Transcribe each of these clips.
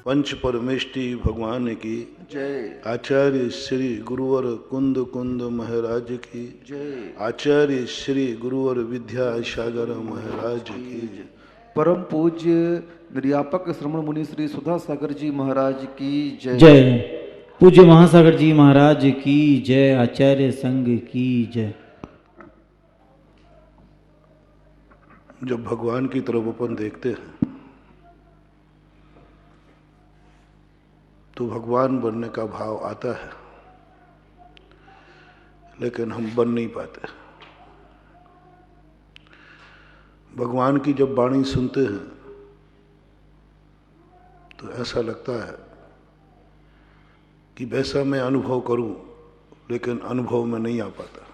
पंच परमेष्टि भगवान की जय। आचार्य श्री गुरुवर कुंद कुंद महाराज की जय। आचार्य श्री गुरुवर विद्यासागर महाराज की परम पूज्य निर्यापक श्रमण मुनि श्री सुधा सागर जी महाराज की जय। जय। पूज्य महासागर जी महाराज की जय। आचार्य संघ की जय। जब भगवान की तरफ अपन देखते हैं तो भगवान बनने का भाव आता है, लेकिन हम बन नहीं पाते। भगवान की जब वाणी सुनते हैं तो ऐसा लगता है कि वैसा मैं अनुभव करूं, लेकिन अनुभव में नहीं आ पाता।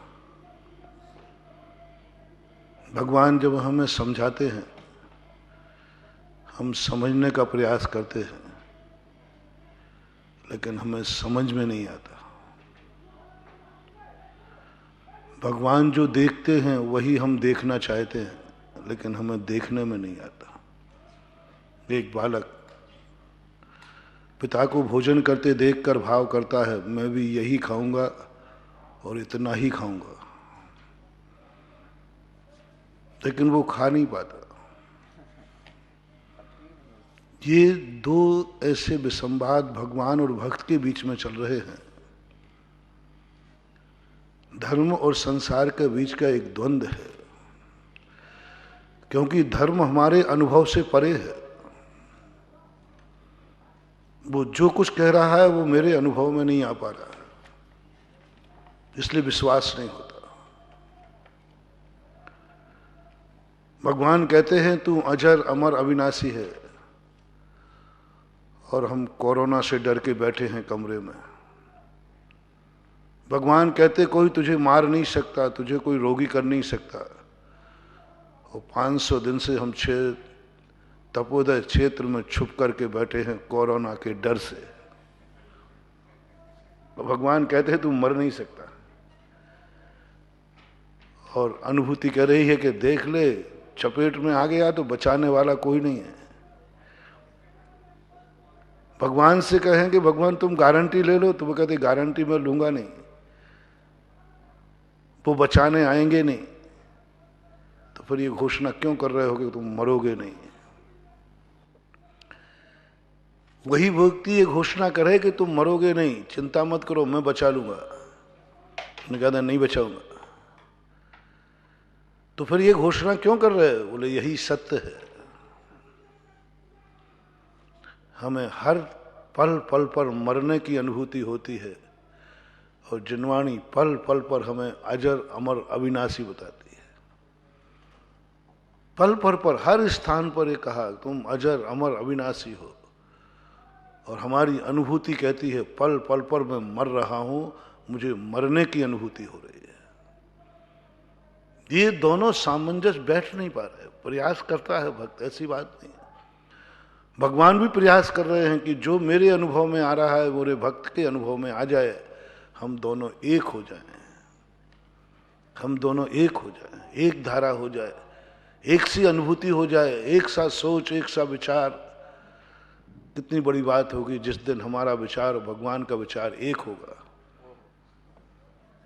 भगवान जब हमें समझाते हैं, हम समझने का प्रयास करते हैं, लेकिन हमें समझ में नहीं आता। भगवान जो देखते हैं वही हम देखना चाहते हैं, लेकिन हमें देखने में नहीं आता। एक बालक पिता को भोजन करते देखकर भाव करता है, मैं भी यही खाऊंगा और इतना ही खाऊंगा, लेकिन वो खा नहीं पाता। ये दो ऐसे विसंवाद भगवान और भक्त के बीच में चल रहे हैं। धर्म और संसार के बीच का एक द्वंद्व है, क्योंकि धर्म हमारे अनुभव से परे है। वो जो कुछ कह रहा है वो मेरे अनुभव में नहीं आ पा रहा है, इसलिए विश्वास नहीं होता। भगवान कहते हैं तू अजर अमर अविनाशी है, और हम कोरोना से डर के बैठे हैं कमरे में। भगवान कहते कोई तुझे मार नहीं सकता, तुझे कोई रोगी कर नहीं सकता। और 500 दिन से हम तपोदय क्षेत्र में छुप करके बैठे हैं कोरोना के डर से। तो भगवान कहते हैं तू मर नहीं सकता, और अनुभूति कह रही है कि देख ले, चपेट में आ गया तो बचाने वाला कोई नहीं है। भगवान से कहें कि भगवान तुम गारंटी ले लो, तो वो कहते गारंटी मैं लूंगा नहीं, वो बचाने आएंगे नहीं। तो फिर ये घोषणा क्यों कर रहे हो कि तुम मरोगे नहीं? वही व्यक्ति ये घोषणा करे कि तुम मरोगे नहीं, चिंता मत करो, मैं बचा लूंगा, उन्होंने कहा नहीं बचाऊंगा। तो फिर ये घोषणा क्यों कर रहे हो? बोले यही सत्य है। हमें हर पल पल पर मरने की अनुभूति होती है, और जिनवाणी पल पल पर हमें अजर अमर अविनाशी बताती है। पल पल पर हर स्थान पर ये कहा तुम अजर अमर अविनाशी हो, और हमारी अनुभूति कहती है पल पल पर मैं मर रहा हूं, मुझे मरने की अनुभूति हो रही है। ये दोनों सामंजस्य बैठ नहीं पा रहे। प्रयास करता है भक्त, ऐसी बात नहीं। भगवान भी प्रयास कर रहे हैं कि जो मेरे अनुभव में आ रहा है मेरे भक्त के अनुभव में आ जाए, हम दोनों एक हो जाएं, हम दोनों एक हो जाएं, एक धारा हो जाए, एक सी अनुभूति हो जाए, एक सा सोच, एक सा विचार। कितनी बड़ी बात होगी जिस दिन हमारा विचार और भगवान का विचार एक होगा।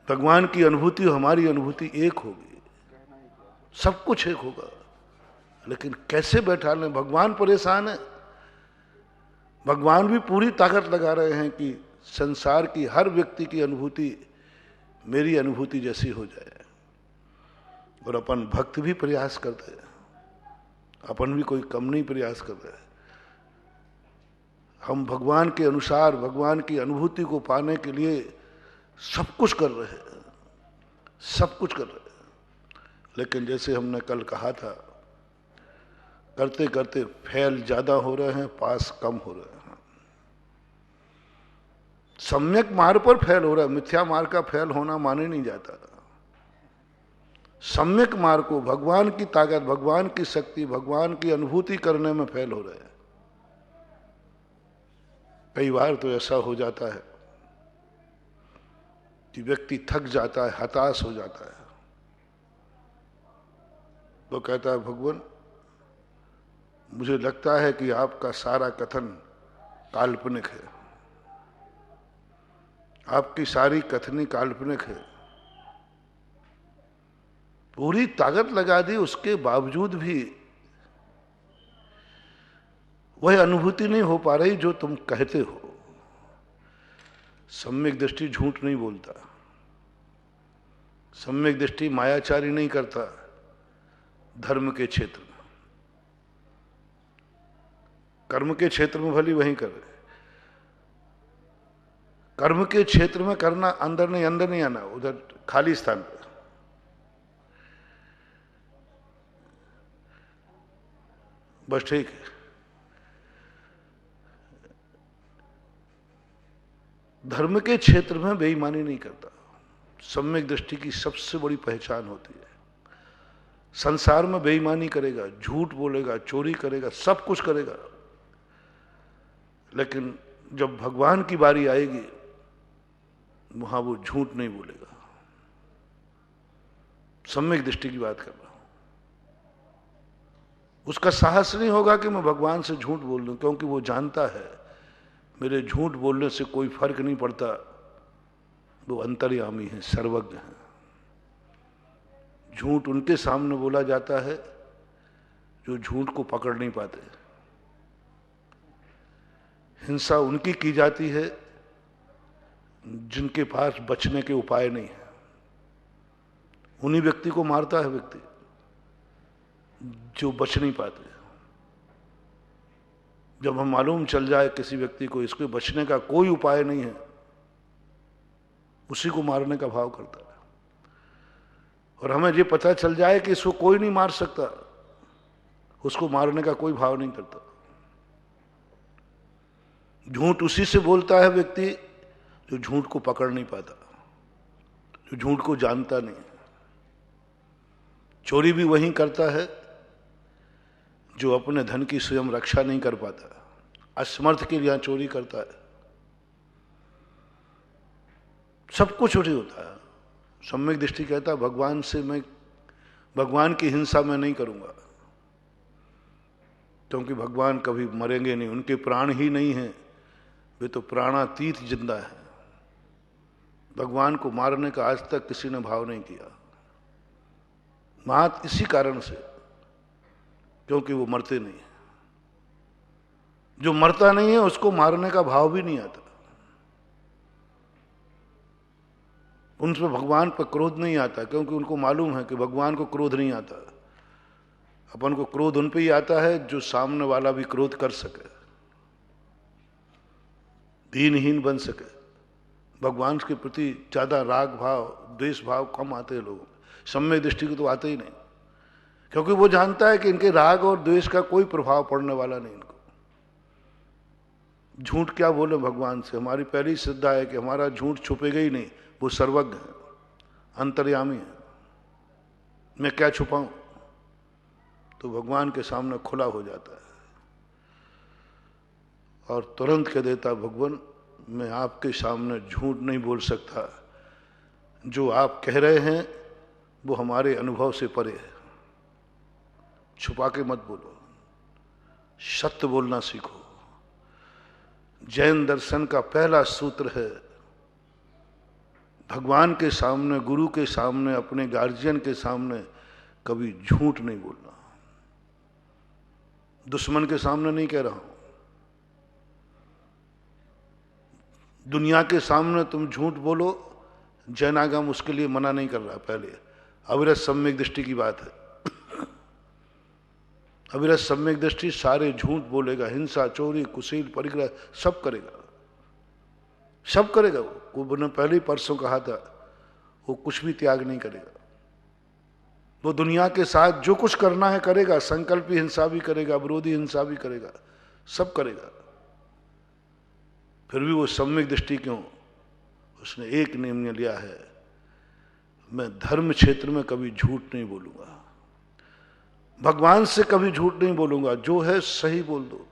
भगवान की अनुभूति और हमारी अनुभूति एक होगी, सब कुछ एक होगा। लेकिन कैसे बैठा लें? भगवान परेशान है। भगवान भी पूरी ताकत लगा रहे हैं कि संसार की हर व्यक्ति की अनुभूति मेरी अनुभूति जैसी हो जाए। और अपन भक्त भी प्रयास करते हैं, अपन भी कोई कम नहीं प्रयास कर रहे। हम भगवान के अनुसार भगवान की अनुभूति को पाने के लिए सब कुछ कर रहे हैं, सब कुछ कर रहे हैं। लेकिन जैसे हमने कल कहा था, करते करते फेल ज्यादा हो रहे हैं, पास कम हो रहे हैं। सम्यक मार्ग पर फेल हो रहा है, मिथ्या मार्ग का फेल होना माने नहीं जाता। सम्यक मार्ग को, भगवान की ताकत, भगवान की शक्ति, भगवान की अनुभूति करने में फेल हो रहे हैं। कई बार तो ऐसा हो जाता है कि व्यक्ति थक जाता है, हताश हो जाता है, तो कहता है भगवान मुझे लगता है कि आपका सारा कथन काल्पनिक है, आपकी सारी कथनी काल्पनिक है। पूरी ताकत लगा दी, उसके बावजूद भी वह अनुभूति नहीं हो पा रही जो तुम कहते हो। सम्यक दृष्टि झूठ नहीं बोलता, सम्यक दृष्टि मायाचारी नहीं करता। धर्म के क्षेत्र में, कर्म के क्षेत्र में भली वहीं करे, कर्म के क्षेत्र में करना, अंदर नहीं आना, उधर खाली स्थान पर। बस ठीक है। धर्म के क्षेत्र में बेईमानी नहीं करता, सम्यक दृष्टि की सबसे बड़ी पहचान होती है। संसार में बेईमानी करेगा, झूठ बोलेगा, चोरी करेगा, सब कुछ करेगा, लेकिन जब भगवान की बारी आएगी वहां वो झूठ नहीं बोलेगा। सम्यक दृष्टि की बात कर रहा हूं। उसका साहस नहीं होगा कि मैं भगवान से झूठ बोल दूं, क्योंकि वो जानता है मेरे झूठ बोलने से कोई फर्क नहीं पड़ता। वो अंतर्यामी है, सर्वज्ञ है। झूठ उनके सामने बोला जाता है जो झूठ को पकड़ नहीं पाते। हिंसा उनकी की जाती है जिनके पास बचने के उपाय नहीं है। उन्हीं व्यक्ति को मारता है व्यक्ति जो बच नहीं पाते। जब हम मालूम चल जाए किसी व्यक्ति को इसके बचने का कोई उपाय नहीं है, उसी को मारने का भाव करता है। और हमें ये पता चल जाए कि इसको कोई नहीं मार सकता, उसको मारने का कोई भाव नहीं करता। झूठ उसी से बोलता है व्यक्ति जो झूठ को पकड़ नहीं पाता, जो झूठ को जानता नहीं। चोरी भी वही करता है जो अपने धन की स्वयं रक्षा नहीं कर पाता, असमर्थ के लिए चोरी करता है। सब कुछ चोरी होता है। सम्यक दृष्टि कहता है भगवान से मैं, भगवान की हिंसा मैं नहीं करूंगा, क्योंकि भगवान कभी मरेंगे नहीं, उनके प्राण ही नहीं हैं, वे तो प्राणातीत जिंदा है। भगवान को मारने का आज तक किसी ने भाव नहीं किया, मात इसी कारण से, क्योंकि वो मरते नहीं है। जो मरता नहीं है उसको मारने का भाव भी नहीं आता। उनसे भगवान पर क्रोध नहीं आता, क्योंकि उनको मालूम है कि भगवान को क्रोध नहीं आता। अपन को क्रोध उन पे ही आता है जो सामने वाला भी क्रोध कर सके, दीनहीन बन सके। भगवान के प्रति ज्यादा राग भाव, द्वेष भाव कम आते हैं लोगों। सम्यक दृष्टि को तो आते ही नहीं, क्योंकि वो जानता है कि इनके राग और द्वेष का कोई प्रभाव पड़ने वाला नहीं इनको। झूठ क्या बोले भगवान से? हमारी पहली श्रद्धा है कि हमारा झूठ छुपेगा ही नहीं, वो सर्वज्ञ है, अंतर्यामी है। मैं क्या छुपाऊं? तो भगवान के सामने खुला हो जाता है और तुरंत कह देता, भगवान मैं आपके सामने झूठ नहीं बोल सकता, जो आप कह रहे हैं वो हमारे अनुभव से परे है। छुपा के मत बोलो, सत्य बोलना सीखो। जैन दर्शन का पहला सूत्र है, भगवान के सामने, गुरु के सामने, अपने गार्जियन के सामने कभी झूठ नहीं बोलना। दुश्मन के सामने नहीं कह रहा हूं, दुनिया के सामने तुम झूठ बोलो, जैनागम उसके लिए मना नहीं कर रहा। पहले अविरत सम्यक दृष्टि की बात है। अविरत सम्यक दृष्टि सारे झूठ बोलेगा, हिंसा, चोरी, कुशील, परिग्रह सब करेगा, सब करेगा। वो ने पहले ही परसों कहा था, वो कुछ भी त्याग नहीं करेगा। वो दुनिया के साथ जो कुछ करना है करेगा, संकल्पी हिंसा भी करेगा, विरोधी हिंसा भी करेगा, सब करेगा। फिर भी वो सम्यक दृष्टि क्यों? उसने एक निर्णय लिया है, मैं धर्म क्षेत्र में कभी झूठ नहीं बोलूंगा, भगवान से कभी झूठ नहीं बोलूंगा, जो है सही बोल दो।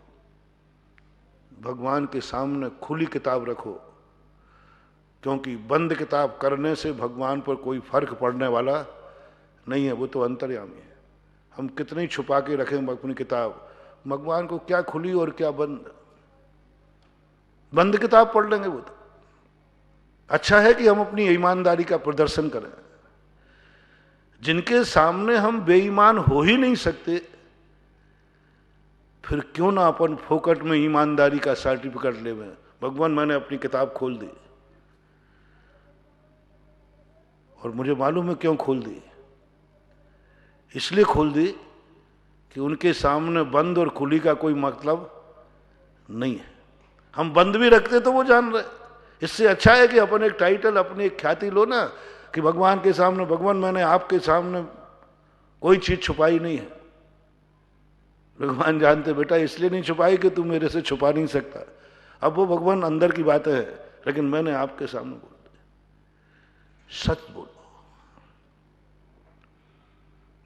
भगवान के सामने खुली किताब रखो, क्योंकि बंद किताब करने से भगवान पर कोई फर्क पड़ने वाला नहीं है, वो तो अंतर्यामी है। हम कितनी छुपा के रखें अपनी किताब, भगवान को क्या खुली और क्या बंद। बंद किताब पढ़ लेंगे वो तो। अच्छा है कि हम अपनी ईमानदारी का प्रदर्शन करें। जिनके सामने हम बेईमान हो ही नहीं सकते, फिर क्यों ना अपन फोकट में ईमानदारी का सर्टिफिकेट ले में। भगवान मैंने अपनी किताब खोल दी, और मुझे मालूम है क्यों खोल दी। इसलिए खोल दी कि उनके सामने बंद और खुली का कोई मतलब नहीं है। हम बंद भी रखते तो वो जान रहे। इससे अच्छा है कि अपन एक टाइटल, अपनी एक ख्याति लो ना, कि भगवान के सामने, भगवान मैंने आपके सामने कोई चीज छुपाई नहीं है। भगवान जानते बेटा इसलिए नहीं छुपाई कि तू मेरे से छुपा नहीं सकता। अब वो भगवान अंदर की बातें है, लेकिन मैंने आपके सामने बोल दी। सच बोलो,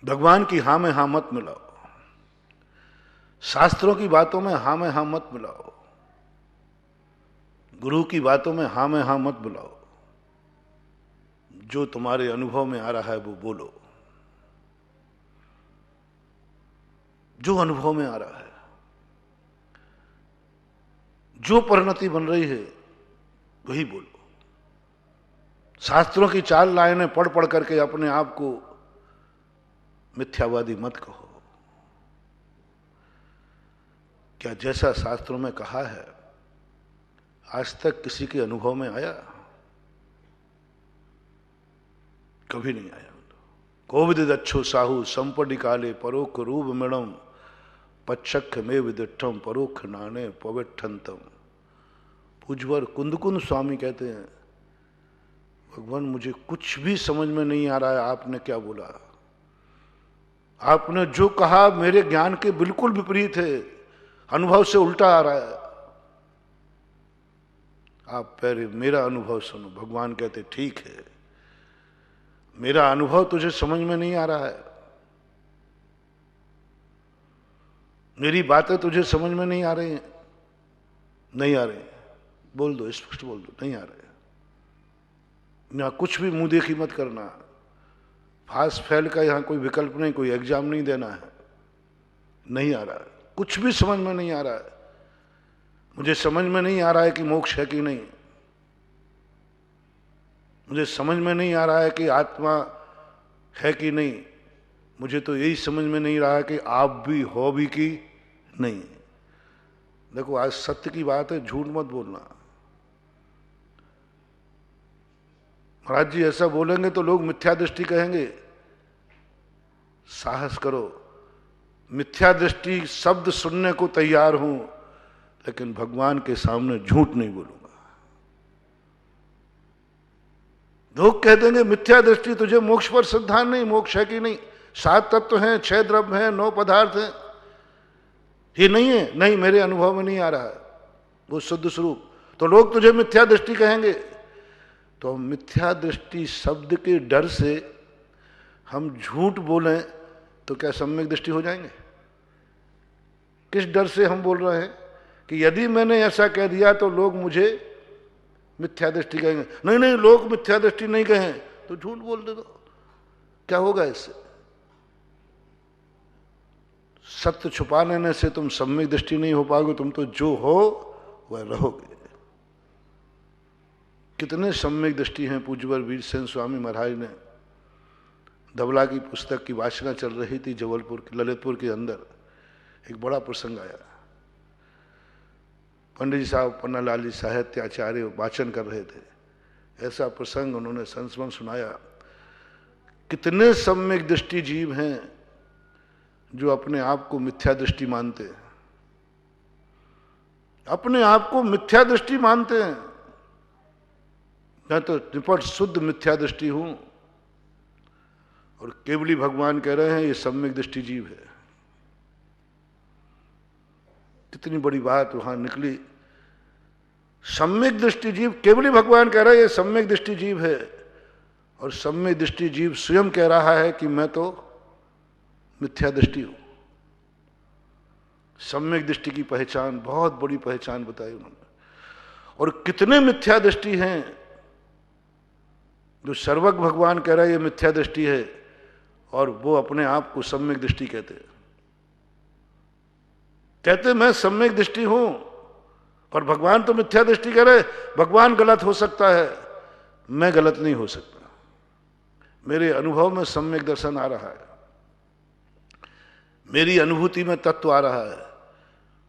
भगवान की हां में हां मत मिलाओ, शास्त्रों की बातों में हां में हां मत मिलाओ, गुरु की बातों में हां में हां मत मिलाओ। जो तुम्हारे अनुभव में आ रहा है वो बोलो, जो अनुभव में आ रहा है, जो परिणति बन रही है वही बोलो। शास्त्रों की चाल लाइनें पढ़ पढ़ करके अपने आप को मिथ्यावादी मत कहो। क्या जैसा शास्त्रों में कहा है आज तक किसी के अनुभव में आया? कभी नहीं आया। कोविद दच्छो साहू संपटी काले परोक्ष रूप मेणम पच्छख में विदिठम परोक्ष नाने पविठंतम। पूज्यवर कुंदकुंद स्वामी कहते हैं, भगवान मुझे कुछ भी समझ में नहीं आ रहा है आपने क्या बोला। आपने जो कहा मेरे ज्ञान के बिल्कुल विपरीत है, अनुभव से उल्टा आ रहा है। आप पहले मेरा अनुभव सुनो। भगवान कहते ठीक है, मेरा अनुभव तुझे समझ में नहीं आ रहा है, मेरी बातें तुझे समझ में नहीं आ रही हैं, नहीं आ रही, बोल दो, स्पष्ट बोल दो, नहीं आ रहे। यहां कुछ भी मुंह देखी मत करना। पास फेल का यहां कोई विकल्प नहीं, कोई एग्जाम नहीं देना है। नहीं आ रहा है, कुछ भी समझ में नहीं आ रहा है। मुझे समझ में नहीं आ रहा है कि मोक्ष है कि नहीं, मुझे समझ में नहीं आ रहा है कि आत्मा है कि नहीं, मुझे तो यही समझ में नहीं रहा है कि आप भी हो भी कि नहीं। देखो आज सत्य की बात है, झूठ मत बोलना। महाराज जी ऐसा बोलेंगे तो लोग मिथ्या दृष्टि कहेंगे। साहस करो, मिथ्या दृष्टि शब्द सुनने को तैयार हूं, लेकिन भगवान के सामने झूठ नहीं बोलूंगा। लोग कह देंगे मिथ्या दृष्टि तुझे मोक्ष पर सिद्धांत नहीं, मोक्ष है कि नहीं, 7 तत्व हैं, 6 द्रव्य हैं, 9 पदार्थ हैं, ये नहीं है। नहीं, मेरे अनुभव में नहीं आ रहा है वो शुद्ध स्वरूप, तो लोग तुझे मिथ्या दृष्टि कहेंगे। तो मिथ्या दृष्टि शब्द के डर से हम झूठ बोलें तो क्या सम्यक दृष्टि हो जाएंगे? किस डर से हम बोल रहे हैं कि यदि मैंने ऐसा कह दिया तो लोग मुझे मिथ्या दृष्टि कहेंगे। नहीं नहीं, लोग मिथ्या दृष्टि नहीं कहें तो झूठ बोल दे दो, क्या होगा इससे? सत्य छुपा लेने से तुम सम्यक दृष्टि नहीं हो पाओगे, तुम तो जो हो वह रहोगे। कितने सम्यक दृष्टि हैं। पूज्यवर वीरसेन स्वामी महाराज ने धवला की पुस्तक की वाचना चल रही थी जबलपुर के ललितपुर के अंदर, एक बड़ा प्रसंग आया। पंडित जी साहब पन्नालाल जी साहित्य आचार्य वाचन कर रहे थे। ऐसा प्रसंग उन्होंने संस्मरण सुनाया। कितने सम्यक दृष्टि जीव हैं जो अपने आप को मिथ्या दृष्टि मानते हैं, अपने आप को मिथ्या दृष्टि मानते हैं। मैं तो निपट शुद्ध मिथ्या दृष्टि हूं, और केवली भगवान कह रहे हैं ये सम्यक दृष्टि जीव है। कितनी बड़ी बात वहां निकली। सम्यक दृष्टि जीव, केवली भगवान कह रहा है ये सम्यक दृष्टि जीव है, और सम्यक दृष्टि जीव स्वयं कह रहा है कि मैं तो मिथ्या दृष्टि हूं। सम्यक दृष्टि की पहचान, बहुत बड़ी पहचान बताई उन्होंने। और कितने मिथ्या दृष्टि हैं जो सर्वज्ञ भगवान कह रहा है ये मिथ्या दृष्टि है, और वो अपने आप को सम्यक दृष्टि कहते मैं सम्यक दृष्टि हूं, पर भगवान तो मिथ्या दृष्टि कह रहे, भगवान गलत हो सकता है, मैं गलत नहीं हो सकता। मेरे अनुभव में सम्यक दर्शन आ रहा है, मेरी अनुभूति में तत्व आ रहा है,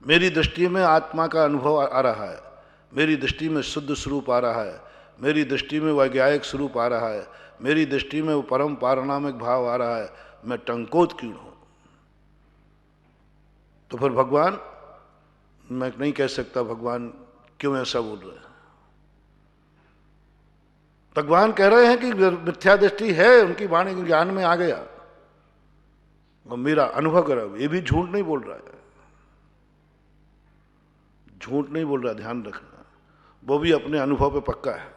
मेरी दृष्टि में आत्मा का अनुभव आ रहा है, मेरी दृष्टि में शुद्ध स्वरूप आ रहा है, मेरी दृष्टि में वैज्ञानिक स्वरूप आ रहा है, मेरी दृष्टि में वो परम पारणामिक भाव आ रहा है। मैं टंकोत क्यों हूं? तो फिर भगवान, मैं नहीं कह सकता भगवान क्यों ऐसा बोल रहे हैं। भगवान कह रहे हैं कि मिथ्या दृष्टि है, उनकी वाणी ज्ञान में आ गया और मेरा अनुभव करा। ये भी झूठ नहीं बोल रहा है, झूठ नहीं बोल रहा, ध्यान रखना। वो भी अपने अनुभव पे पक्का है,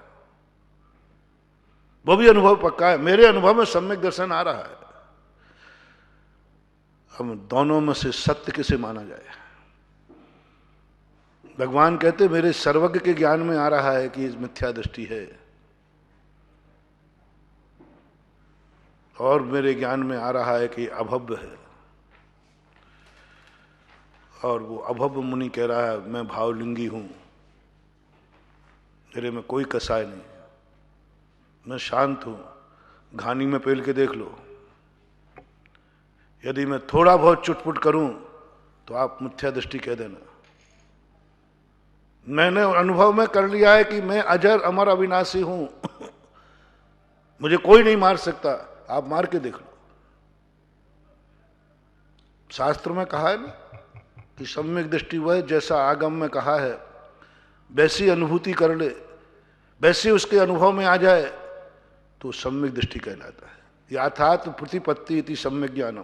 वो भी अनुभव पक्का है। मेरे अनुभव में सम्यक दर्शन आ रहा है। हम दोनों में से सत्य किसे माना जाए? भगवान कहते मेरे सर्वज्ञ के ज्ञान में आ रहा है कि मिथ्या दृष्टि है, और मेरे ज्ञान में आ रहा है कि अभव्य है। और वो अभव्य मुनि कह रहा है मैं भावलिंगी हूं, मेरे में कोई कसाय नहीं, मैं शांत हूं। घानी में पेल के देख लो, यदि मैं थोड़ा बहुत चुटपुट करूं तो आप मिथ्या दृष्टि कह देना। मैंने अनुभव में कर लिया है कि मैं अजर अमर अविनाशी हूं मुझे कोई नहीं मार सकता, आप मार के देख लो। शास्त्र में कहा है ना कि सम्यक दृष्टि वह जैसा आगम में कहा है वैसी अनुभूति कर ले, वैसी उसके अनुभव में आ जाए तो सम्यक दृष्टि कहलाता है। यथार्थ प्रतिपत्ति इति सम्यक ज्ञानम,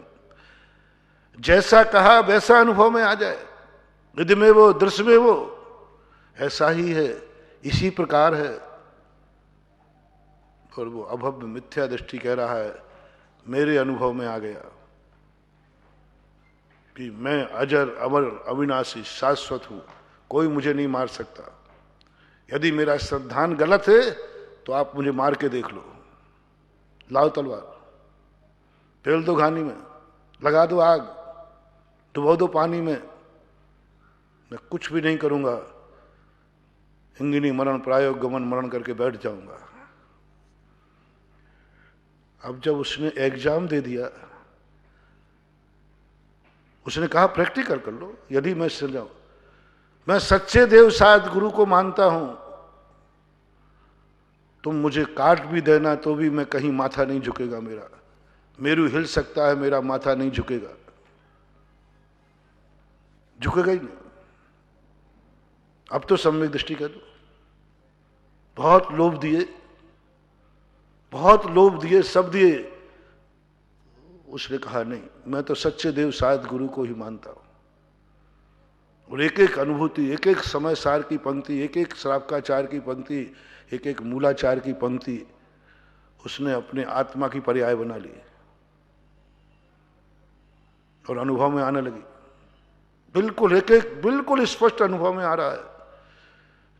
जैसा कहा वैसा अनुभव में आ जाए। विधि में वो, दृश्य में वो, ऐसा ही है, इसी प्रकार है। और वो अभव्य मिथ्या दृष्टि कह रहा है मेरे अनुभव में आ गया कि मैं अजर अमर अविनाशी शाश्वत हूं, कोई मुझे नहीं मार सकता। यदि मेरा श्रद्धान गलत है तो आप मुझे मार के देख लो। लाओ तलवार, फेल दो घानी में, लगा दो आग, डुबो दो पानी में, मैं कुछ भी नहीं करूंगा। इंगिनी मरण प्रायोग गमन मरण करके बैठ जाऊंगा। अब जब उसने एग्जाम दे दिया, उसने कहा प्रैक्टिकल कर लो। यदि मैं सर जाऊं, मैं सच्चे देव साध गुरु को मानता हूं, तुम मुझे काट भी देना तो भी मैं कहीं माथा नहीं झुकेगा मेरा। मेरू हिल सकता है, मेरा माथा नहीं झुकेगा, झुकेगा ही नहीं। अब तो सम्यक दृष्टि कर दो। बहुत लोभ दिए, बहुत लोभ दिए, सब दिए। उसने कहा नहीं, मैं तो सच्चे देव साध गुरु को ही मानता हूं। और एक एक अनुभूति, एक एक समय सार की पंक्ति, एक एक श्रावकाचार की पंक्ति, एक एक मूलाचार की पंक्ति उसने अपने आत्मा की पर्याय बना ली और अनुभव में आने लगी। बिल्कुल एक एक बिल्कुल स्पष्ट अनुभव में आ रहा है।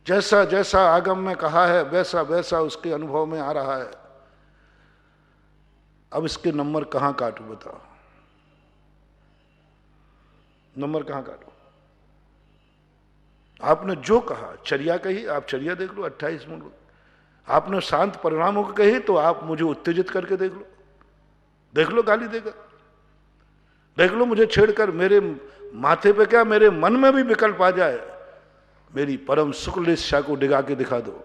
जैसा जैसा आगम में कहा है वैसा वैसा उसके अनुभव में आ रहा है। अब इसके नंबर कहां काटूं बताओ? नंबर कहां काटूं? आपने जो कहा, चर्या कही, आप चर्या देख लो 28 मिनट। आपने शांत परिणामों को कही तो आप मुझे उत्तेजित करके देख लो, देख लो गाली देकर, देख लो मुझे छेड़कर। मेरे माथे पे क्या, मेरे मन में भी विकल्प आ जाए, मेरी परम शुक्ल इच्छा को डिगा के दिखा दो।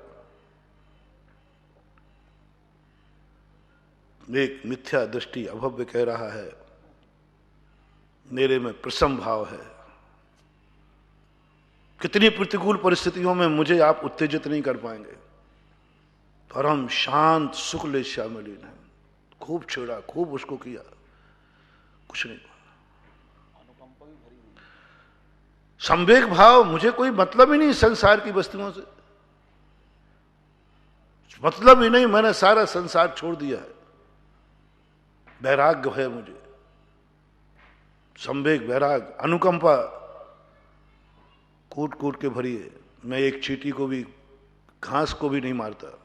एक मिथ्या दृष्टि अभव्य कह रहा है मेरे में प्रसम भाव है। कितनी प्रतिकूल परिस्थितियों में मुझे आप उत्तेजित नहीं कर पाएंगे। परम शांत शुक्ल इच्छा में लीन है। खूब छेड़ा, खूब उसको किया, कुछ नहीं। संवेग भाव, मुझे कोई मतलब ही नहीं संसार की वस्तुओं से, मतलब ही नहीं। मैंने सारा संसार छोड़ दिया है। वैराग्य है मुझे, संवेग, वैराग, अनुकंपा कूट कूट के भरी है। मैं एक चींटी को भी, घास को भी नहीं मारता।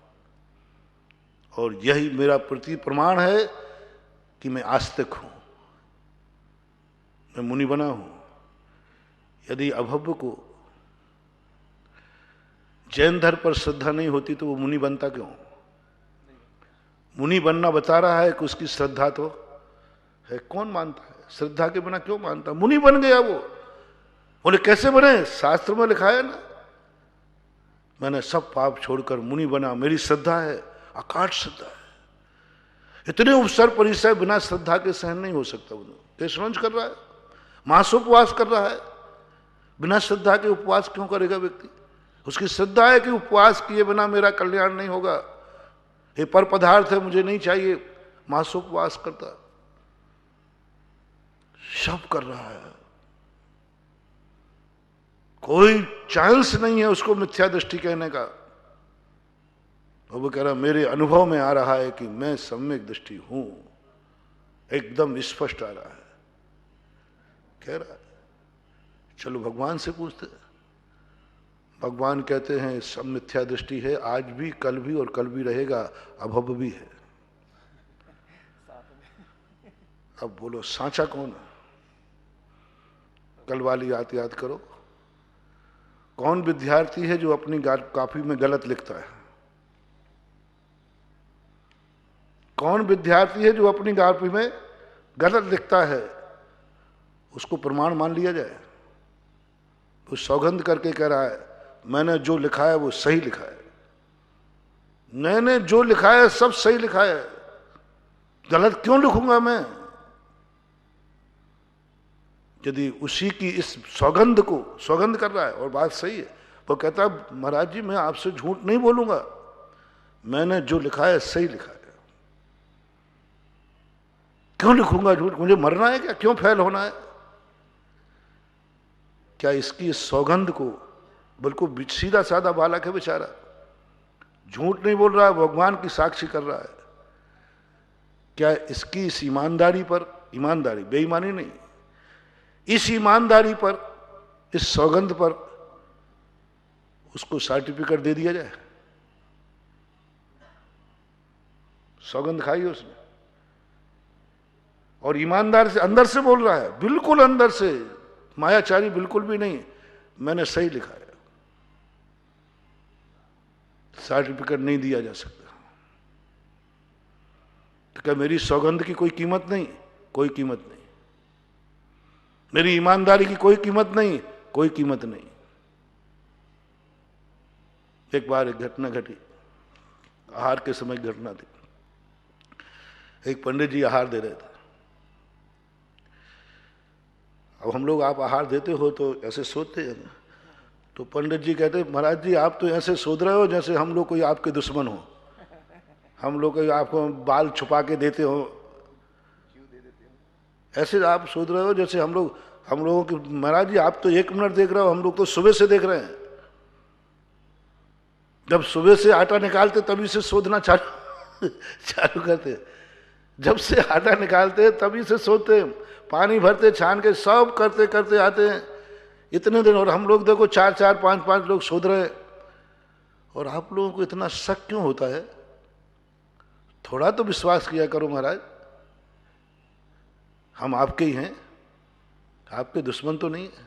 और यही मेरा प्रमाण है कि मैं आस्तिक हूं, मैं मुनि बना हूं। यदि अभव्य को जैन धर्म पर श्रद्धा नहीं होती तो वो मुनि बनता क्यों? मुनि बनना बता रहा है कि उसकी श्रद्धा तो है। कौन मानता है? श्रद्धा के बिना क्यों मानता? मुनि बन गया वो। बोले कैसे बने? शास्त्र में लिखा है ना, मैंने सब पाप छोड़कर मुनि बना, मेरी श्रद्धा है, अकाट श्रद्धा है। इतने उपसर परिचय बिना श्रद्धा के सहन नहीं हो सकता। केशवंश कर रहा है, मासोपवास कर रहा है, बिना श्रद्धा के उपवास क्यों करेगा व्यक्ति? उसकी श्रद्धा है कि उपवास किए बिना मेरा कल्याण नहीं होगा, ये पर पदार्थ है मुझे नहीं चाहिए, मासोपवास करता, सब कर रहा है। कोई चांस नहीं है उसको मिथ्या दृष्टि कहने का। और वो कह रहा मेरे अनुभव में आ रहा है कि मैं सम्यक दृष्टि हूं, एकदम स्पष्ट आ रहा है, कह रहा है। चलो भगवान से पूछते। भगवान कहते हैं सब मिथ्या दृष्टि है, आज भी, कल भी और कल भी रहेगा, अभव भी है। अब बोलो सांचा कौन है? कल वाली बात याद करो। कौन विद्यार्थी है जो अपनी कॉपी में गलत लिखता है? कौन विद्यार्थी है जो अपनी कॉपी में गलत लिखता है? उसको प्रमाण मान लिया जाए? वो सौगंध करके कह रहा है मैंने जो लिखा है वो सही लिखा है, मैंने जो लिखा है सब सही लिखा है, गलत क्यों लिखूंगा मैं? यदि उसी की इस सौगंध को सौगंध कर रहा है और बात सही है, वो कहता है महाराज जी मैं आपसे झूठ नहीं बोलूंगा, मैंने जो लिखा है सही लिखा है, क्यों लिखूंगा झूठ? मुझे मरना है क्या? क्यों फेल होना है? क्या इसकी इस सौगंध को, बिल्कुल सीधा साधा बालक है बेचारा, झूठ नहीं बोल रहा है, भगवान की साक्षी कर रहा है, क्या इसकी इस ईमानदारी पर, ईमानदारी बेईमानी नहीं, इस ईमानदारी पर, इस सौगंध पर उसको सर्टिफिकेट दे दिया जाए? सौगंध खाई उसने और ईमानदार से अंदर से बोल रहा है, बिल्कुल अंदर से, मायाचारी बिल्कुल भी नहीं, मैंने सही लिखा है, सर्टिफिकेट नहीं दिया जा सकता। तो क्या मेरी सौगंध की कोई कीमत नहीं? कोई कीमत नहीं। मेरी ईमानदारी की कोई कीमत नहीं? कोई कीमत नहीं। एक बार एक घटना घटी, आहार के समय घटना थी। एक पंडित जी आहार दे रहे थे। अब हम लोग, आप आहार देते हो तो ऐसे सोचते हैं, तो पंडित जी कहते महाराज जी आप तो ऐसे सोच रहे हो जैसे हम लोग कोई आपके दुश्मन हो, हम लोग कोई आपको बाल छुपा के देते हो, ऐसे आप सोच रहे हो जैसे हम लोगों की, महाराज जी आप तो 1 मिनट देख रहे हो, हम लोग तो सुबह से देख रहे हैं। जब सुबह से आटा निकालते तभी से शोधना चालू करते, जब से आटा निकालते तभी से सोते, पानी भरते, छान के, सब करते करते आते हैं इतने दिन। और हम लोग देखो 4-4, 5-5 लोग शोध रहे, और आप लोगों को इतना शक क्यों होता है? थोड़ा तो विश्वास किया करो महाराज, हम आपके ही हैं, आपके दुश्मन तो नहीं है,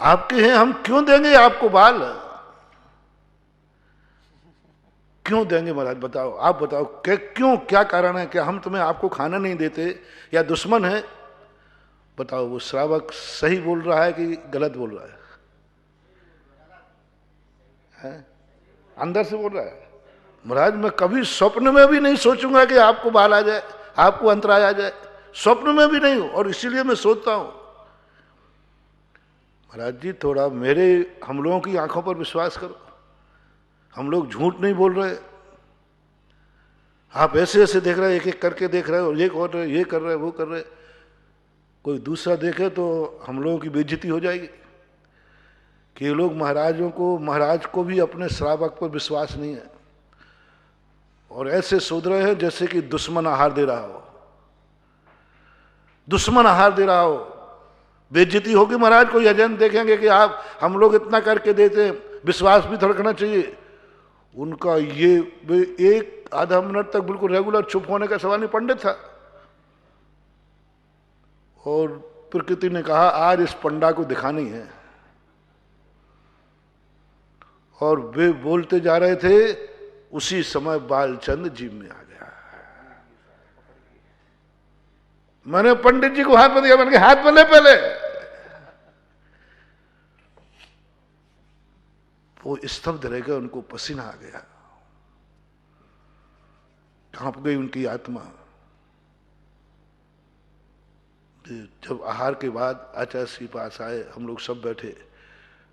आपके हैं, हम क्यों देंगे आपको बाल? क्यों देंगे महाराज? बताओ, आप बताओ क्यों, क्या कारण है? क्या हम तुम्हें आपको खाना नहीं देते या दुश्मन है? बताओ। वो श्रावक सही बोल रहा है कि गलत बोल रहा है? अंदर से बोल रहा है महाराज मैं कभी स्वप्न में भी नहीं सोचूंगा कि आपको बाल आ जाए, आपको अंतराय आ जाए, स्वप्न में भी नहीं हो, और इसीलिए मैं सोचता हूं। महाराज जी थोड़ा हम लोगों की आंखों पर विश्वास करो, हम लोग झूठ नहीं बोल रहे। आप ऐसे ऐसे देख रहे, एक एक करके देख रहे हो, ये कर रहे, ये कर रहे, वो कर रहे, कोई दूसरा देखे तो हम लोगों की बेइज्जती हो जाएगी कि ये लोग महाराज को भी अपने श्रावक पर विश्वास नहीं है, और ऐसे सोच रहे हैं जैसे कि दुश्मन आहार दे रहा हो, दुश्मन आहार दे रहा हो। बेइज्जती होगी महाराज, कोई एजेंट देखेंगे कि आप, हम लोग इतना करके देते हैं, विश्वास भी धड़कना चाहिए उनका। ये 1-आधा मिनट तक बिल्कुल रेगुलर चुप होने का सवाल नहीं, पंडित था, और प्रकृति ने कहा आज इस पंडा को दिखानी है, और वे बोलते जा रहे थे, उसी समय बालचंद जीव में आ गया। मैंने पंडित जी को हाथ में दिया, मैंने कहा हाथ में ले पहले। वो स्तब्ध रह गए, उनको पसीना आ गया, कांप गई उनकी आत्मा। जब आहार के बाद आचार्य श्री पास आए, हम लोग सब बैठे,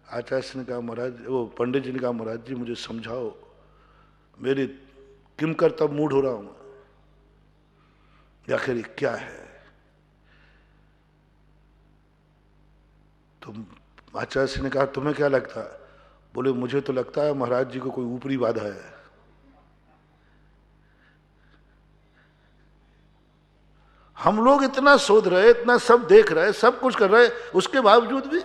आचार्य श्री ने कहा महाराज, वो पंडित जी ने कहा महाराज जी मुझे समझाओ, मेरी किम कर्तव्य मूड हो रहा हूं, आखिर क्या है। तो आचार्य श्री ने कहा तुम्हें क्या लगता है? बोले मुझे तो लगता है महाराज जी को कोई ऊपरी बाधा है। हम लोग इतना शोध रहे, इतना सब देख रहे, सब कुछ कर रहे, उसके बावजूद भी।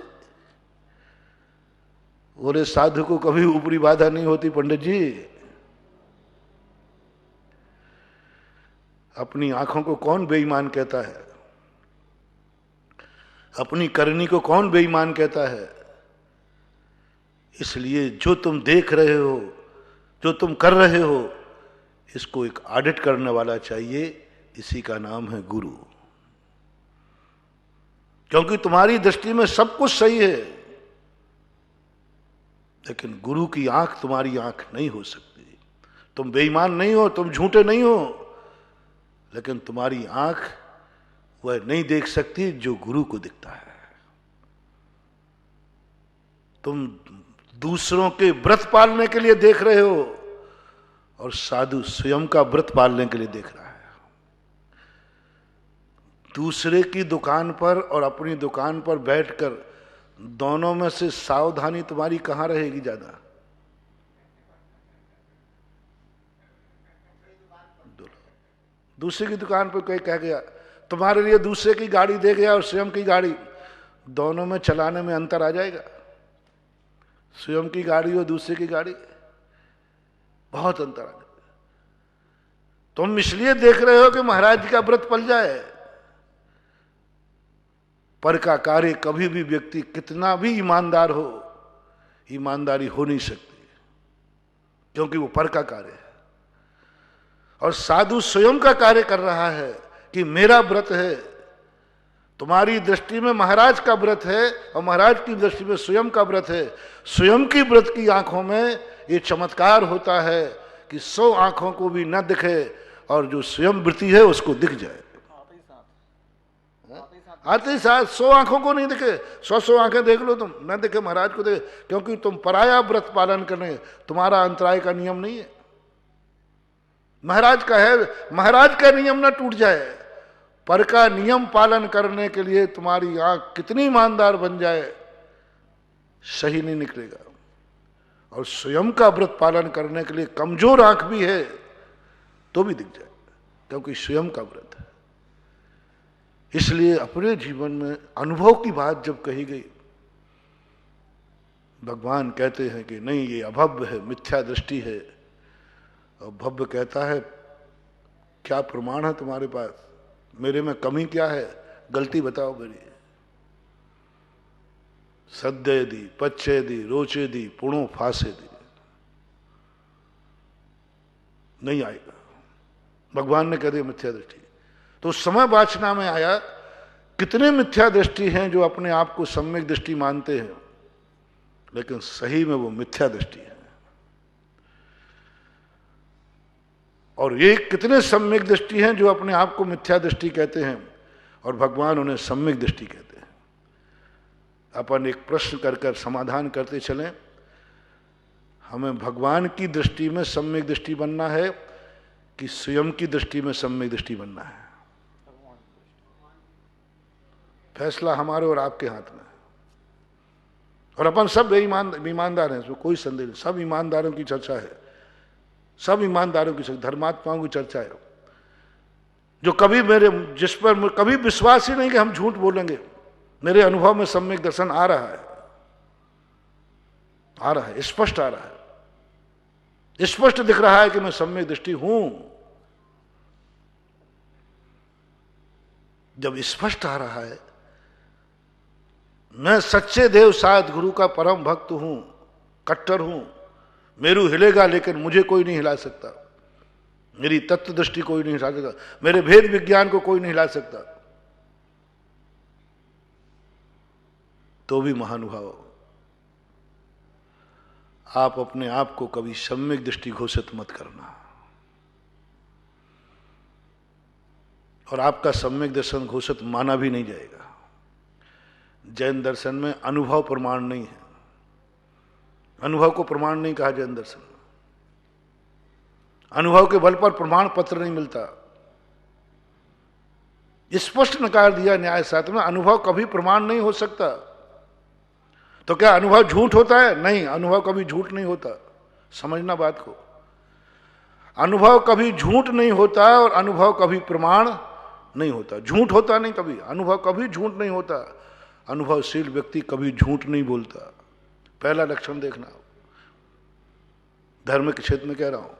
बोले साधु को कभी ऊपरी बाधा नहीं होती पंडित जी। अपनी आंखों को कौन बेईमान कहता है? अपनी करनी को कौन बेईमान कहता है? इसलिए जो तुम देख रहे हो, जो तुम कर रहे हो, इसको एक ऑडिट करने वाला चाहिए, इसी का नाम है गुरु। क्योंकि तुम्हारी दृष्टि में सब कुछ सही है, लेकिन गुरु की आंख तुम्हारी आंख नहीं हो सकती। तुम बेईमान नहीं हो, तुम झूठे नहीं हो, लेकिन तुम्हारी आंख वह नहीं देख सकती जो गुरु को दिखता है। तुम दूसरों के व्रत पालने के लिए देख रहे हो, और साधु स्वयं का व्रत पालने के लिए देख रहा है। दूसरे की दुकान पर और अपनी दुकान पर बैठकर दोनों में से सावधानी तुम्हारी कहां रहेगी ज्यादा? दूसरे की दुकान पर कोई कह गया, तुम्हारे लिए दूसरे की गाड़ी दे गया और स्वयं की गाड़ी, दोनों में चलाने में अंतर आ जाएगा। स्वयं की गाड़ी और दूसरे की गाड़ी, बहुत अंतर आ जाएगा। तुम इसलिए देख रहे हो कि महाराज जी का व्रत पल जाए। पर का कार्य कभी भी व्यक्ति कितना भी ईमानदार हो, ईमानदारी हो नहीं सकती, क्योंकि वो पर का कार्य है। और साधु स्वयं का कार्य कर रहा है कि मेरा व्रत है। तुम्हारी दृष्टि में महाराज का व्रत है और महाराज की दृष्टि में स्वयं का व्रत है। स्वयं की व्रत की आंखों में ये चमत्कार होता है कि 100 आंखों को भी न दिखे और जो स्वयं वृत्ति है उसको दिख जाए। आते ही साथ 100 आंखों को नहीं दिखे, 100 आंखें देख लो तुम, न दिखे महाराज को देखे, क्योंकि तुम पराया व्रत पालन करने, तुम्हारा अंतराय का नियम नहीं है। महाराज का है, महाराज का नियम ना टूट जाए, पर का नियम पालन करने के लिए तुम्हारी आंख कितनी ईमानदार बन जाए, सही नहीं निकलेगा। और स्वयं का व्रत पालन करने के लिए कमजोर आंख भी है तो भी दिख जाए, क्योंकि स्वयं का व्रत है। इसलिए अपने जीवन में अनुभव की बात जब कही गई, भगवान कहते हैं कि नहीं ये अभव्य है, मिथ्या दृष्टि है। और भव्य कहता है क्या प्रमाण है तुम्हारे पास, मेरे में कमी क्या है, गलती बताओ मेरी। सद्येदि पच्छेदि रोचेदि पुणो फासेदि, नहीं आएगा। भगवान ने कह दिया मिथ्या दृष्टि। तो उस समय वाचना में आया कितने मिथ्या दृष्टि हैं जो अपने आप को सम्यक दृष्टि मानते हैं, लेकिन सही में वो मिथ्या दृष्टि है। और ये कितने सम्यक दृष्टि हैं जो अपने आप को मिथ्या दृष्टि कहते हैं, और भगवान उन्हें सम्यक दृष्टि कहते हैं। अपन एक प्रश्न कर कर समाधान करते चलें। हमें भगवान की दृष्टि में सम्यक दृष्टि बनना है कि स्वयं की दृष्टि में सम्यक दृष्टि बनना है? फैसला हमारे और आपके हाथ में है। और अपन सब ईमानदार हैं, इसमें कोई संदेह नहीं। सब ईमानदारों की चर्चा है, सब ईमानदारों की चर्चा, धर्मात्माओं की चर्चा है, जो कभी जिस पर कभी विश्वास ही नहीं कि हम झूठ बोलेंगे। मेरे अनुभव में सम्यक दर्शन आ रहा है, स्पष्ट आ रहा है, स्पष्ट दिख रहा है कि मैं सम्यक दृष्टि हूं। जब स्पष्ट आ रहा है, मैं सच्चे देव साध गुरु का परम भक्त हूं, कट्टर हूं, मेरू हिलेगा लेकिन मुझे कोई नहीं हिला सकता, मेरी तत्व दृष्टि कोई नहीं हिला सकता, मेरे भेद विज्ञान को कोई नहीं हिला सकता, तो भी महानुभाव आप अपने आप को कभी सम्यक दृष्टि घोषित मत करना। और आपका सम्यक दर्शन घोषित माना भी नहीं जाएगा। जैन दर्शन में अनुभव प्रमाण नहीं है, अनुभव को प्रमाण नहीं कहा जैन दर्शन। अनुभव के बल पर प्रमाण पत्र नहीं मिलता। स्पष्ट नकार दिया न्याय शास्त्र में, अनुभव कभी प्रमाण नहीं हो सकता। तो क्या अनुभव झूठ होता है? नहीं, अनुभव कभी झूठ नहीं होता। समझना बात को, अनुभव कभी झूठ नहीं होता और अनुभव कभी प्रमाण नहीं होता। झूठ होता नहीं कभी, अनुभव कभी झूठ नहीं होता। अनुभवशील व्यक्ति कभी झूठ नहीं बोलता। पहला लक्षण देखना, धर्म के क्षेत्र में कह रहा हूं,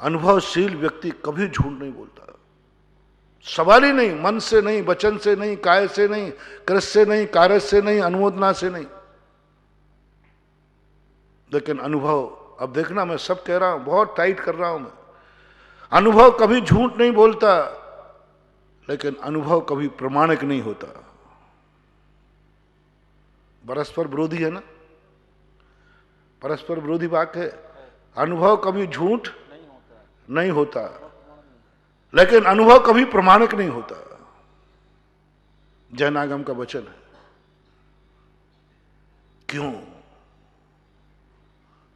अनुभवशील व्यक्ति कभी झूठ नहीं बोलता। सवाल ही नहीं, मन से नहीं, वचन से नहीं, काय से नहीं, कृत से नहीं, कारज से नहीं, अनुमोदना से नहीं। लेकिन अनुभव, अब देखना मैं सब कह रहा हूं, बहुत टाइट कर रहा हूं मैं। अनुभव कभी झूठ नहीं बोलता, लेकिन अनुभव कभी प्रमाणिक नहीं होता। परस्पर विरोधी है ना, परस्पर विरोधी वाक्य है। अनुभव कभी झूठ नहीं होता, लेकिन अनुभव कभी प्रमाणिक नहीं होता। जैनागम का वचन है। क्यों?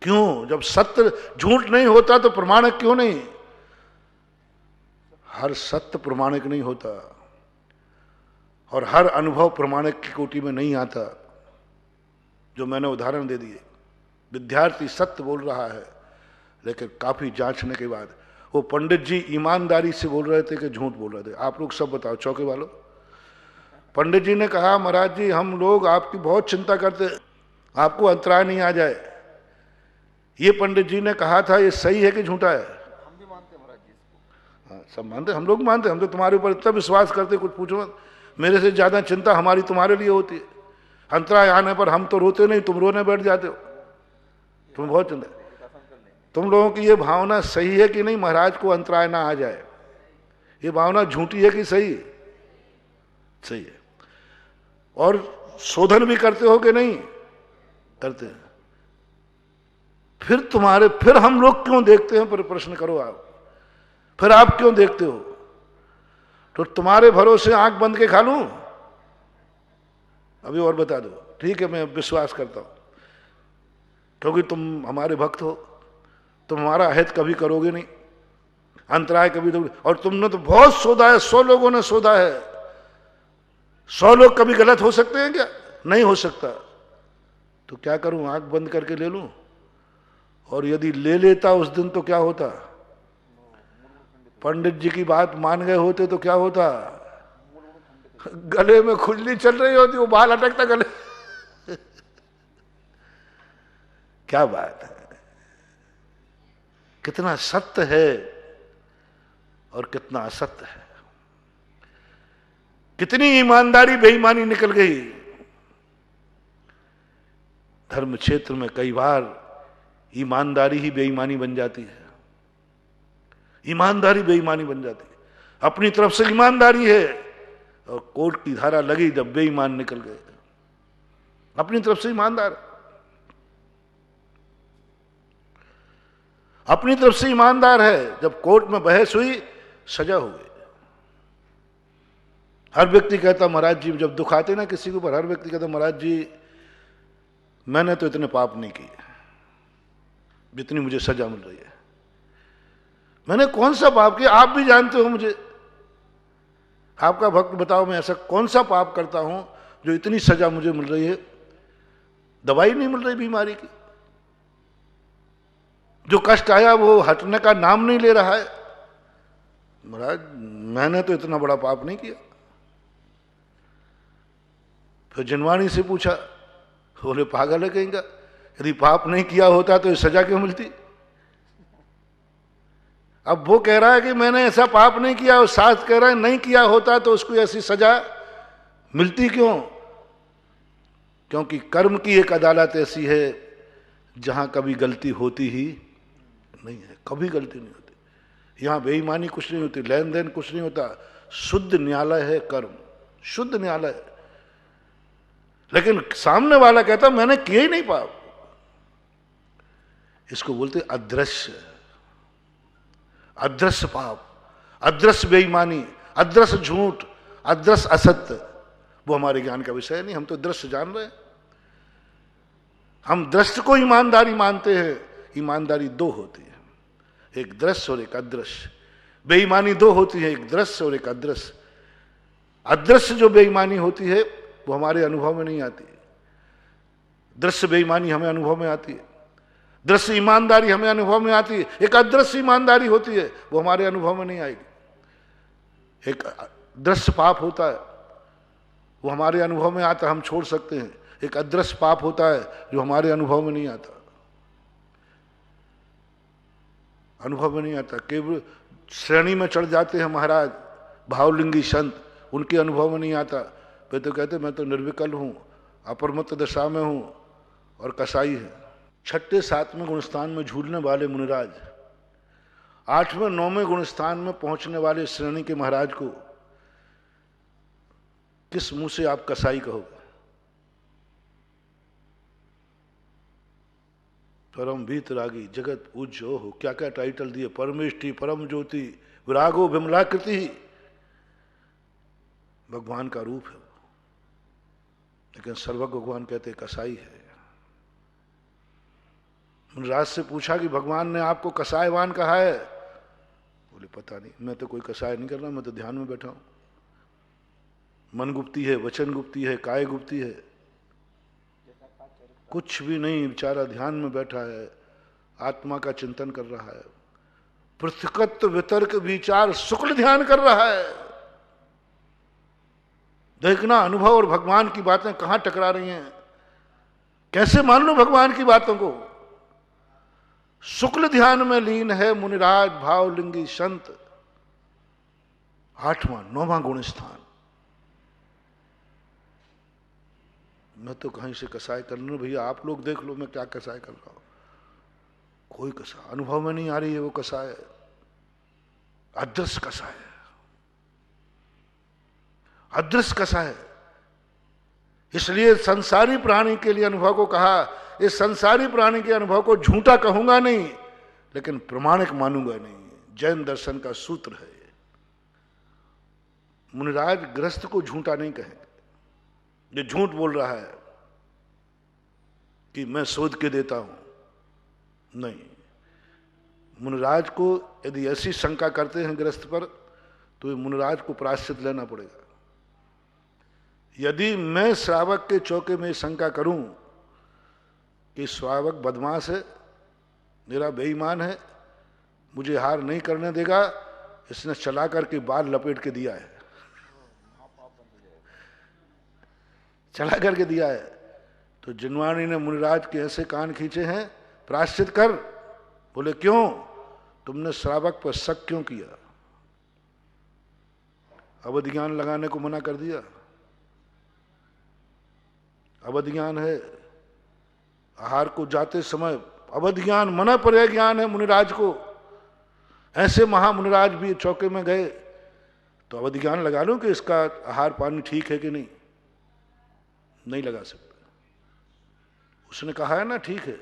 क्यों? जब सत्य झूठ नहीं होता तो प्रमाणिक क्यों नहीं? हर सत्य प्रमाणिक नहीं होता और हर अनुभव प्रमाणिक की कोटि में नहीं आता। जो मैंने उदाहरण दे दिए, विद्यार्थी सत्य बोल रहा है, लेकिन काफी जांचने के बाद वो पंडित जी ईमानदारी से बोल रहे थे कि झूठ बोल रहे थे। आप लोग सब बताओ, चौके वालों। पंडित जी ने कहा, महाराज जी हम लोग आपकी बहुत चिंता करते, आपको अंतराय नहीं आ जाए। ये पंडित जी ने कहा था, ये सही है कि झूठा है? हम भी मानते महाराज जी इसको। हाँ, सब मानते, हम लोग मानते। हम तो तुम्हारे ऊपर इतना विश्वास करते, कुछ पूछो मत। मेरे से ज्यादा चिंता हमारी तुम्हारे लिए होती है। अंतराय आने पर हम तो रोते नहीं, तुम रोने बैठ जाते हो। तुम बहुत चिंता, तुम लोगों की ये भावना सही है कि नहीं महाराज को अंतराय ना आ जाए? ये भावना झूठी है कि सही? सही है। और शोधन भी करते हो कि नहीं करते? फिर हम लोग क्यों देखते हैं? पर प्रश्न करो आप, फिर आप क्यों देखते हो? तो तुम्हारे भरोसे आंख बंद के खा लूं? अभी और बता दो। ठीक है, मैं विश्वास करता हूं क्योंकि तुम हमारे भक्त हो। तुम हमारा अहित कभी करोगे नहीं, अंतराय कभी दोगे। और तुमने तो बहुत शोधा है, 100 लोगों ने शोधा है। 100 लोग कभी गलत हो सकते हैं क्या? नहीं हो सकता। तो क्या करूं, आंख बंद करके ले लूं? और यदि ले लेता उस दिन तो क्या होता? पंडित जी की बात मान गए होते तो क्या होता? गले में खुजली चल रही होती, वो बाल अटकता गले। क्या बात है! कितना सत्य है और कितना असत्य है। कितनी ईमानदारी बेईमानी निकल गई। धर्म क्षेत्र में कई बार ईमानदारी ही बेईमानी बन जाती है। ईमानदारी बेईमानी बन जाती है। अपनी तरफ से ईमानदारी है और कोर्ट की धारा लगी जब बेईमान निकल गए। अपनी तरफ से ईमानदार, अपनी तरफ से ईमानदार है, जब कोर्ट में बहस हुई सजा हो गई। हर व्यक्ति कहता महाराज जी, जब दुख आते ना किसी के ऊपर, हर व्यक्ति कहता महाराज जी मैंने तो इतने पाप नहीं किए जितनी मुझे सजा मिल रही है। मैंने कौन सा पाप किया? आप भी जानते हो मुझे, आपका भक्त, बताओ मैं ऐसा कौन सा पाप करता हूं जो इतनी सजा मुझे मिल रही है? दवाई नहीं मिल रही बीमारी की, जो कष्ट आया वो हटने का नाम नहीं ले रहा है। महाराज मैंने तो इतना बड़ा पाप नहीं किया। फिर जिनवाणी से पूछा, बोले पागल है कहेंगे, यदि पाप नहीं किया होता तो सजा क्यों मिलती? अब वो कह रहा है कि मैंने ऐसा पाप नहीं किया, और शास्त्र कह रहा है नहीं किया होता तो उसको ऐसी सजा मिलती क्यों? क्योंकि कर्म की एक अदालत ऐसी है जहां कभी गलती होती ही नहीं है, कभी गलती नहीं होती। यहां बेईमानी कुछ नहीं होती, लेन देन कुछ नहीं होता, शुद्ध न्यायालय है कर्म, शुद्ध न्यायालय है। लेकिन सामने वाला कहता मैंने किया ही नहीं पाप, इसको बोलते अदृश्य, अदृश्य पाप, अदृश्य बेईमानी, अदृश्य झूठ, अदृश्य असत्य। वो हमारे ज्ञान का विषय नहीं, हम तो दृश्य जान रहे हैं। हम दृश्य को ईमानदारी मानते हैं। ईमानदारी दो होती है, एक दृश्य और एक अदृश्य। बेईमानी दो होती है, एक दृश्य और एक अदृश्य। अदृश्य जो बेईमानी होती है वो हमारे अनुभव में नहीं आती, दृश्य बेईमानी हमें अनुभव में आती है। दृश्य ईमानदारी हमें अनुभव में आती है, एक अदृश्य ईमानदारी होती है वो हमारे अनुभव में नहीं आएगी। एक दृश्य पाप होता है वो हमारे अनुभव में आता, हम छोड़ सकते हैं। एक अदृश्य पाप होता है जो हमारे अनुभव में नहीं आता, अनुभव में नहीं आता। केवल श्रेणी में चढ़ जाते हैं महाराज भावलिंगी संत, उनके अनुभव में नहीं आता। वे तो कहते मैं तो निर्विकल हूं, अपरमत्त दशा में हूं और कसाई है। छठे सातवें गुणस्थान में झूलने वाले मुनिराज, आठवें नौवें गुणस्थान में पहुंचने वाले श्रेणी के महाराज को किस मुंह से आप कसाई कहोगे? परम वीतरागी, जगत पूज्य हो, क्या क्या टाइटल दिए, परमेष्टि, परम ज्योति, विरागो विमलाकृति, भगवान का रूप है। लेकिन सर्वज्ञ भगवान कहते कसाई है। मुनिराज से पूछा कि भगवान ने आपको कसाईवान कहा है? बोले पता नहीं, मैं तो कोई कसाय नहीं कर रहा, मैं तो ध्यान में बैठा हूं। मन गुप्ती है, वचन गुप्ती है, काय गुप्ती है, कुछ भी नहीं, बेचारा ध्यान में बैठा है, आत्मा का चिंतन कर रहा है, पृथकत्व वितर्क विचार शुक्ल ध्यान कर रहा है। देखना अनुभव और भगवान की बातें कहां टकरा रही हैं, कैसे मान लो भगवान की बातों को। शुक्ल ध्यान में लीन है मुनिराज भावलिंगी संत, आठवां नौवां गुण स्थान। मैं तो कहीं से कसाय कर लूं भैया, आप लोग देख लो मैं क्या कसाय कर रहा हूं। कोई कसाय अनुभव में नहीं आ रही है, वो कसाय अदृश्य कसाय, अदृश्य कसाय। इसलिए संसारी प्राणी के लिए अनुभव को कहा, इस संसारी प्राणी के अनुभव को झूठा कहूंगा नहीं, लेकिन प्रमाणिक मानूंगा नहीं। जैन दर्शन का सूत्र है। मुनिराज गृहस्थ को झूठा नहीं कहेंगे, ये झूठ बोल रहा है कि मैं शोध के देता हूं, नहीं। मुनिराज को यदि ऐसी शंका करते हैं गृहस्थ पर, तो मुनिराज को प्रायश्चित लेना पड़ेगा। यदि मैं श्रावक के चौके में शंका करूं कि श्रावक बदमाश है, मेरा बेईमान है, मुझे हार नहीं करने देगा, इसने चला करके बाल लपेट के दिया है, चला करके दिया है, तो जिनवाणी ने मुनिराज के ऐसे कान खींचे हैं, प्रायश्चित कर। बोले क्यों? तुमने श्रावक पर शक क्यों किया? अवध ज्ञान लगाने को मना कर दिया। अवध ज्ञान है, आहार को जाते समय अवध ज्ञान, मना पर्याय ज्ञान है मुनिराज को। ऐसे महामुनिराज भी चौके में गए तो अवध ज्ञान लगा लो कि इसका आहार पानी ठीक है कि नहीं, नहीं लगा सकते। उसने कहा है ना ठीक है,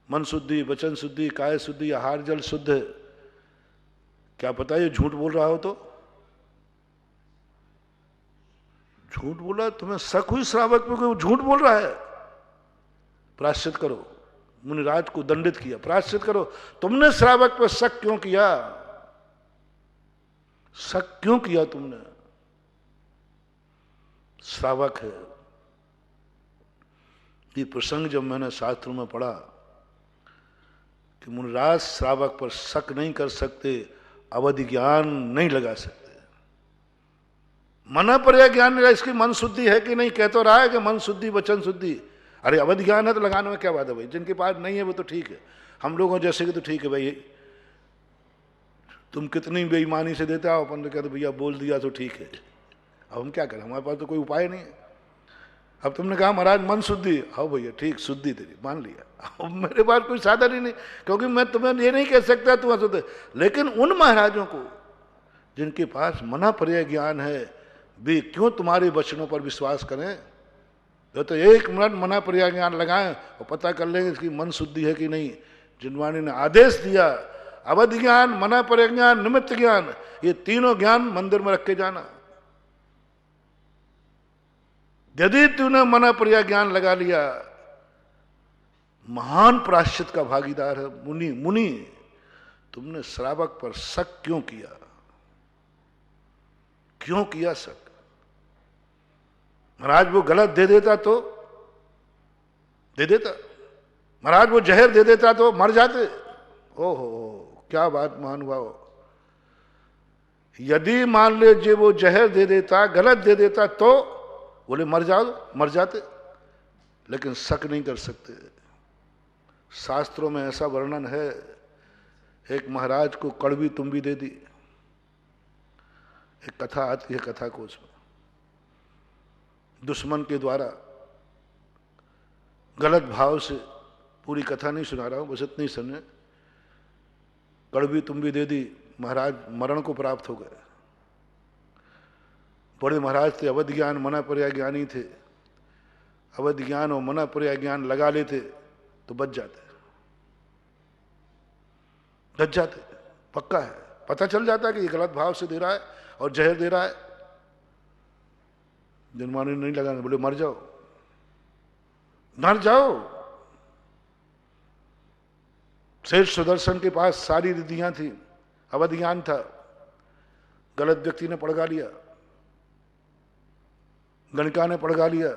मन शुद्धि, वचन शुद्धि, काय शुद्धि, आहार जल शुद्ध है। क्या पता ये झूठ बोल रहा हो तो? झूठ बोला, तुम्हें शक हुई श्रावक पे कोई झूठ बोल रहा है, प्रायश्चित करो। मुनिराज को दंडित किया, प्रायश्चित करो। तुमने श्रावक पर शक क्यों किया? शक क्यों किया तुमने? श्रावक है। ये प्रसंग जब मैंने शास्त्रों में पढ़ा कि मुनिराज श्रावक पर शक नहीं कर सकते, अवधि ज्ञान नहीं लगा सकते। मना पर्याय ज्ञान, इसकी मन शुद्धि है कि नहीं, कह तो रहा है कि मन शुद्धि वचन शुद्धि। अरे अवध ज्ञान है तो लगाने में क्या बात है भाई? जिनके पास नहीं है वो तो ठीक है, हम लोगों जैसे कि तो ठीक है भाई। तुम कितनी बेईमानी से देते हो, अपन ने कहते भैया बोल दिया तो ठीक है। अब हम क्या करें, हमारे पास तो कोई उपाय नहीं है। अब तुमने कहा महाराज मन शुद्धि, हाँ भैया ठीक, शुद्धि तेरी मान लिया। अब मेरे पास कोई साधन ही नहीं, क्योंकि मैं तुम्हें ये नहीं कह सकता तुम अशुद्ध। लेकिन उन महाराजों को जिनके पास मना पर्याय ज्ञान है, वे क्यों तुम्हारे वचनों पर विश्वास करें? तो एक मिनट मना पर्याय ज्ञान लगाएं और पता कर लेंगे इसकी मन शुद्धि है कि नहीं। जिनवाणी ने आदेश दिया, अवध ज्ञान, मना पर्याय ज्ञान, निमित्त ज्ञान, ये तीनों ज्ञान मंदिर में रख के जाना। यदि तूने मना पर्याय ज्ञान लगा लिया, महान प्रायश्चित का भागीदार है। मुनि मुनि तुमने श्रावक पर शक क्यों किया? क्यों किया शक? महाराज वो गलत दे देता तो दे देता, महाराज वो जहर दे देता तो मर जाते। ओहो क्या बात महानुभाव। यदि मान लीजिए वो जहर दे देता, गलत दे देता, तो बोले मर जाओ, मर जाते, लेकिन शक नहीं कर सकते। शास्त्रों में ऐसा वर्णन है, एक महाराज को कड़वी तुम्बी दे दी। एक कथा आती है कथा कोश में, दुश्मन के द्वारा गलत भाव से, पूरी कथा नहीं सुना रहा हूं, बस इतनी सुने, कड़वी तुम्बी दे दी, महाराज मरण को प्राप्त हो गए। बड़े महाराज थे, अवध ज्ञान मना पर्याय ज्ञानी थे। अवध ज्ञान और मना पर्याय ज्ञान लगा लेते तो बच जाते, बच जाते, पक्का है। पता चल जाता है कि ये गलत भाव से दे रहा है और जहर दे रहा है। जनमानी नहीं लगाने, बोले मर जाओ, मर जाओ। शेष सुदर्शन के पास सारी रिद्धियां थी, अवध ज्ञान था, गलत व्यक्ति ने पड़गा लिया, गणिका ने पड़गा लिया।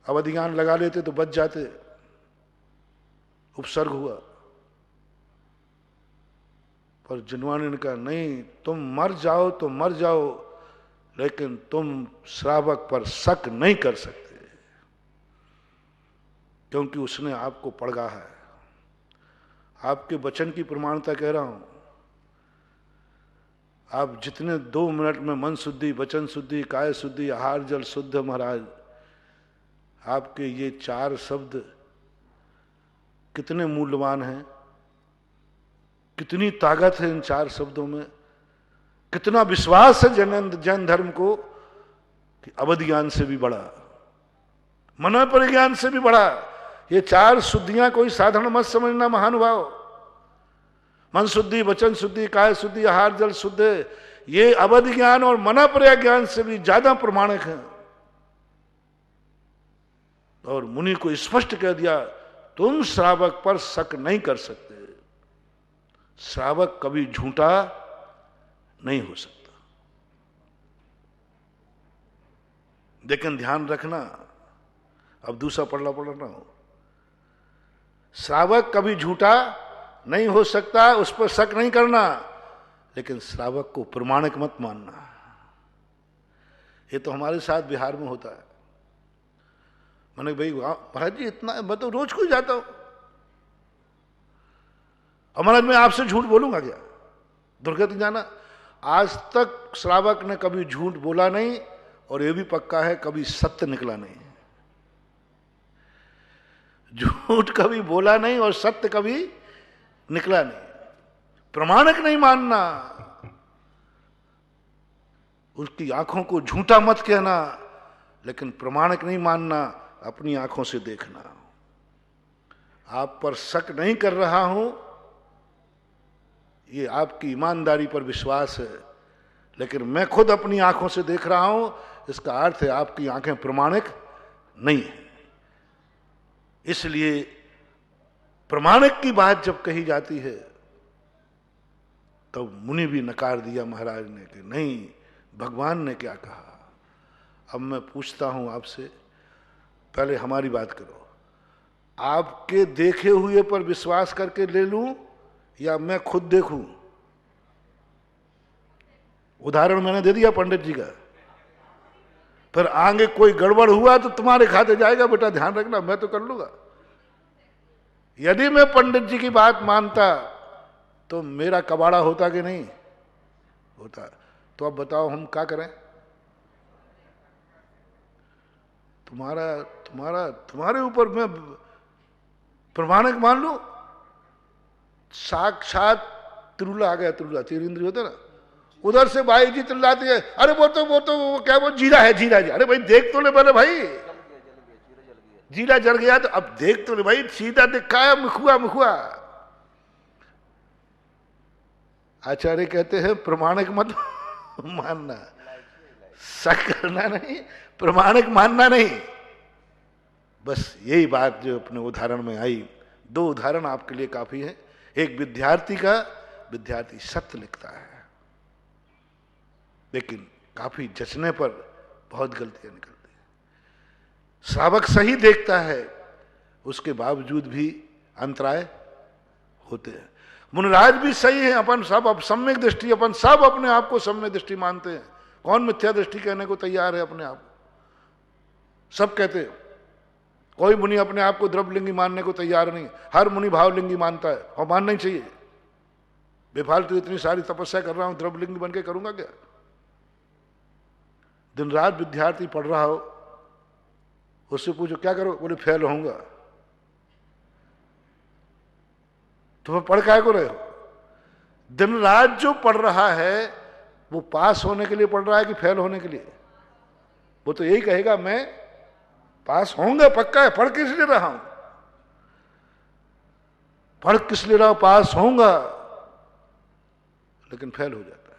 अवध ज्ञान लगा लेते तो बच जाते, उपसर्ग हुआ। पर जिनवानी ने कहा नहीं, तुम मर जाओ तो मर जाओ, लेकिन तुम श्रावक पर शक नहीं कर सकते, क्योंकि उसने आपको पड़गा है। आपके वचन की प्रमाणता कह रहा हूं। आप जितने 2 मिनट में मन शुद्धि, वचन शुद्धि, काय शुद्धि, आहार जल शुद्ध, महाराज आपके ये 4 शब्द कितने मूल्यवान हैं, कितनी ताकत है इन 4 शब्दों में, कितना विश्वास है जैन धर्म को कि अवध ज्ञान से भी बड़ा, मना परिज्ञान से भी बड़ा। ये 4 शुद्धियां कोई साधारण मत समझना महानुभाव। मन शुद्धि, वचन शुद्धि, काय शुद्धि, आहार जल शुद्ध, ये अवध ज्ञान और मना पर्याय ज्ञान से भी ज्यादा प्रमाणिक है। और मुनि को स्पष्ट कह दिया, तुम श्रावक पर शक नहीं कर सकते। श्रावक कभी झूठा नहीं हो सकता। लेकिन ध्यान रखना, अब दूसरा पढ़ रहा हूं, श्रावक कभी झूठा नहीं हो सकता, उस पर शक नहीं करना, लेकिन श्रावक को प्रमाणिक मत मानना। ये तो हमारे साथ बिहार में होता है। मैंने भाई महाराज जी इतना, मैं तो रोज को जाता हूं, और महाराज मैं आपसे झूठ बोलूंगा क्या? दुर्गति जाना। आज तक श्रावक ने कभी झूठ बोला नहीं, और यह भी पक्का है कभी सत्य निकला नहीं। झूठ कभी बोला नहीं और सत्य कभी निकला नहीं। प्रमाणिक नहीं मानना, उसकी आंखों को झूठा मत कहना, लेकिन प्रमाणिक नहीं मानना, अपनी आंखों से देखना। आप पर शक नहीं कर रहा हूं, ये आपकी ईमानदारी पर विश्वास है, लेकिन मैं खुद अपनी आंखों से देख रहा हूं, इसका अर्थ है आपकी आंखें प्रमाणिक नहीं है। इसलिए प्रमाणिक की बात जब कही जाती है तो मुनि भी नकार दिया महाराज ने कि नहीं, भगवान ने क्या कहा। अब मैं पूछता हूं आपसे, पहले हमारी बात करो, आपके देखे हुए पर विश्वास करके ले लूं या मैं खुद देखूं? उदाहरण मैंने दे दिया पंडित जी का, फिर आगे कोई गड़बड़ हुआ तो तुम्हारे खाते जाएगा, बेटा ध्यान रखना, मैं तो कर लूंगा। यदि मैं पंडित जी की बात मानता तो मेरा कबाड़ा होता कि नहीं होता? तो अब बताओ हम क्या करें? तुम्हारे ऊपर मैं प्रमाणिक मान लूं? साक्षात तिरुला आ गया, तिरुला तीर होते ना, उधर से भाई जी चिल्लाती है, अरे वो क्या वो जीरा है, जीरा जी। अरे भाई देख तो ले पहले भाई, जीरा जल गया तो अब देख तो ले भाई, सीधा दिखा है मुखुआ मुखुआ। आचार्य कहते हैं प्रमाणिक मत मानना, शक करना नहीं, प्रमाणिक मानना नहीं। बस यही बात जो अपने उदाहरण में आई, 2 उदाहरण आपके लिए काफी है। एक विद्यार्थी का, विद्यार्थी सत्य लिखता है लेकिन काफी जचने पर बहुत गलतियां निकलती हैं। श्रावक सही देखता है, उसके बावजूद भी अंतराय होते हैं। मुनिराज भी सही है, अपन सब अब सम्यक दृष्टि, अपन सब अपने आप को सम्यक दृष्टि मानते हैं। कौन मिथ्या दृष्टि कहने को तैयार है अपने आप? सब कहते हैं। कोई मुनि अपने आप को द्रव्यलिंगी मानने को तैयार नहीं, हर मुनि भावलिंगी मानता है, और मानना ही चाहिए। बेफालतू इतनी सारी तपस्या कर रहा हूं, द्रव्यलिंगी बन के करूंगा क्या? दिन रात विद्यार्थी पढ़ रहा हो, उससे पूछो क्या करो, बोले फेल होऊंगा। तो वह पढ़ काय को रहे हो? दिन रात जो पढ़ रहा है वो पास होने के लिए पढ़ रहा है कि फेल होने के लिए? वो तो यही कहेगा मैं पास होऊंगा, पक्का है। पढ़ किस लिए रहा हूं? पढ़ किस लिए रहा हूं? पास होऊंगा, लेकिन फेल हो जाता है।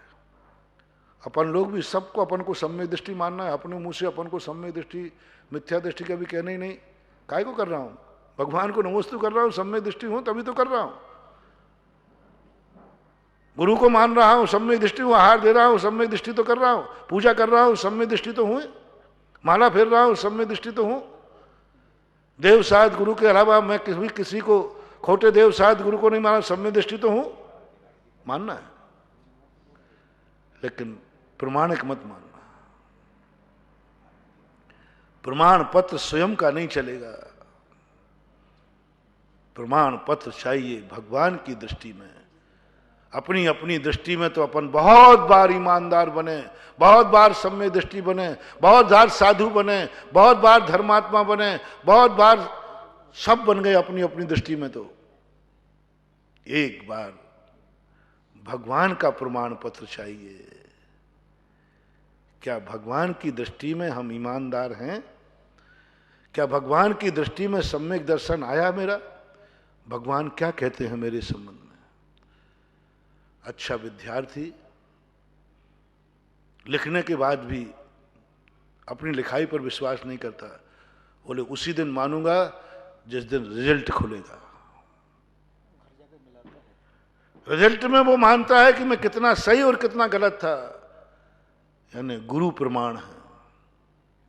अपन लोग भी सबको अपन को सम्यक दृष्टि मानना है, अपने मुंह से अपन को सम्यक दृष्टि मिथ्या दृष्टि का भी कहना ही नहीं। काय को कर रहा हूं? भगवान को नमोस्तु कर रहा हूं, सम्यक दृष्टि हूं तभी तो कर रहा हूं। गुरु को मान रहा हूं, सम्यक दृष्टि हूं, आहार दे रहा हूं, सम्यक दृष्टि तो कर रहा हूं, पूजा कर रहा हूं, सम्यक दृष्टि तो हूं, माला फेर रहा हूं, सम्यक दृष्टि तो हूं। देव साध गुरु के अलावा मैं किसी को खोटे देव साध गुरु को नहीं माना, सम्यक दृष्टि तो हूं, मानना है। लेकिन प्रमाणिक मत मानना। प्रमाण पत्र स्वयं का नहीं चलेगा, प्रमाण पत्र चाहिए भगवान की दृष्टि में। अपनी अपनी दृष्टि में तो अपन बहुत बार ईमानदार बने, बहुत बार सम्यक दृष्टि बने, बहुत बार साधु बने, बहुत बार धर्मात्मा बने, बहुत बार सब बन गए अपनी अपनी दृष्टि में। तो एक बार भगवान का प्रमाण पत्र चाहिए। क्या भगवान की दृष्टि में हम ईमानदार हैं? क्या भगवान की दृष्टि में सम्यक दर्शन आया मेरा? भगवान क्या कहते हैं मेरे संबंध में? अच्छा विद्यार्थी लिखने के बाद भी अपनी लिखाई पर विश्वास नहीं करता, बोले उसी दिन मानूंगा जिस दिन रिजल्ट खुलेगा। रिजल्ट में वो मानता है कि मैं कितना सही और कितना गलत था। यानी गुरु प्रमाण है,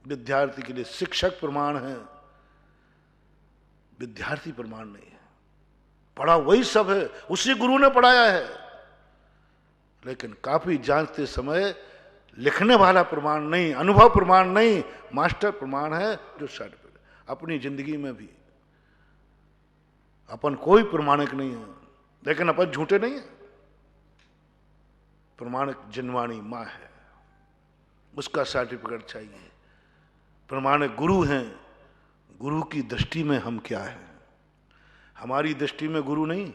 विद्यार्थी के लिए शिक्षक प्रमाण है, विद्यार्थी प्रमाण नहीं है। पढ़ा वही सब है, उसी गुरु ने पढ़ाया है, लेकिन काफी जांचते समय लिखने वाला प्रमाण नहीं, अनुभव प्रमाण नहीं, मास्टर प्रमाण है जो सर्टिफिकेट। अपनी जिंदगी में भी अपन कोई प्रमाणिक नहीं है, लेकिन अपन झूठे नहीं है। प्रमाणिक जिनवाणी मां है, उसका सर्टिफिकेट चाहिए। प्रमाणिक गुरु हैं, गुरु की दृष्टि में हम क्या है? हमारी दृष्टि में गुरु नहीं।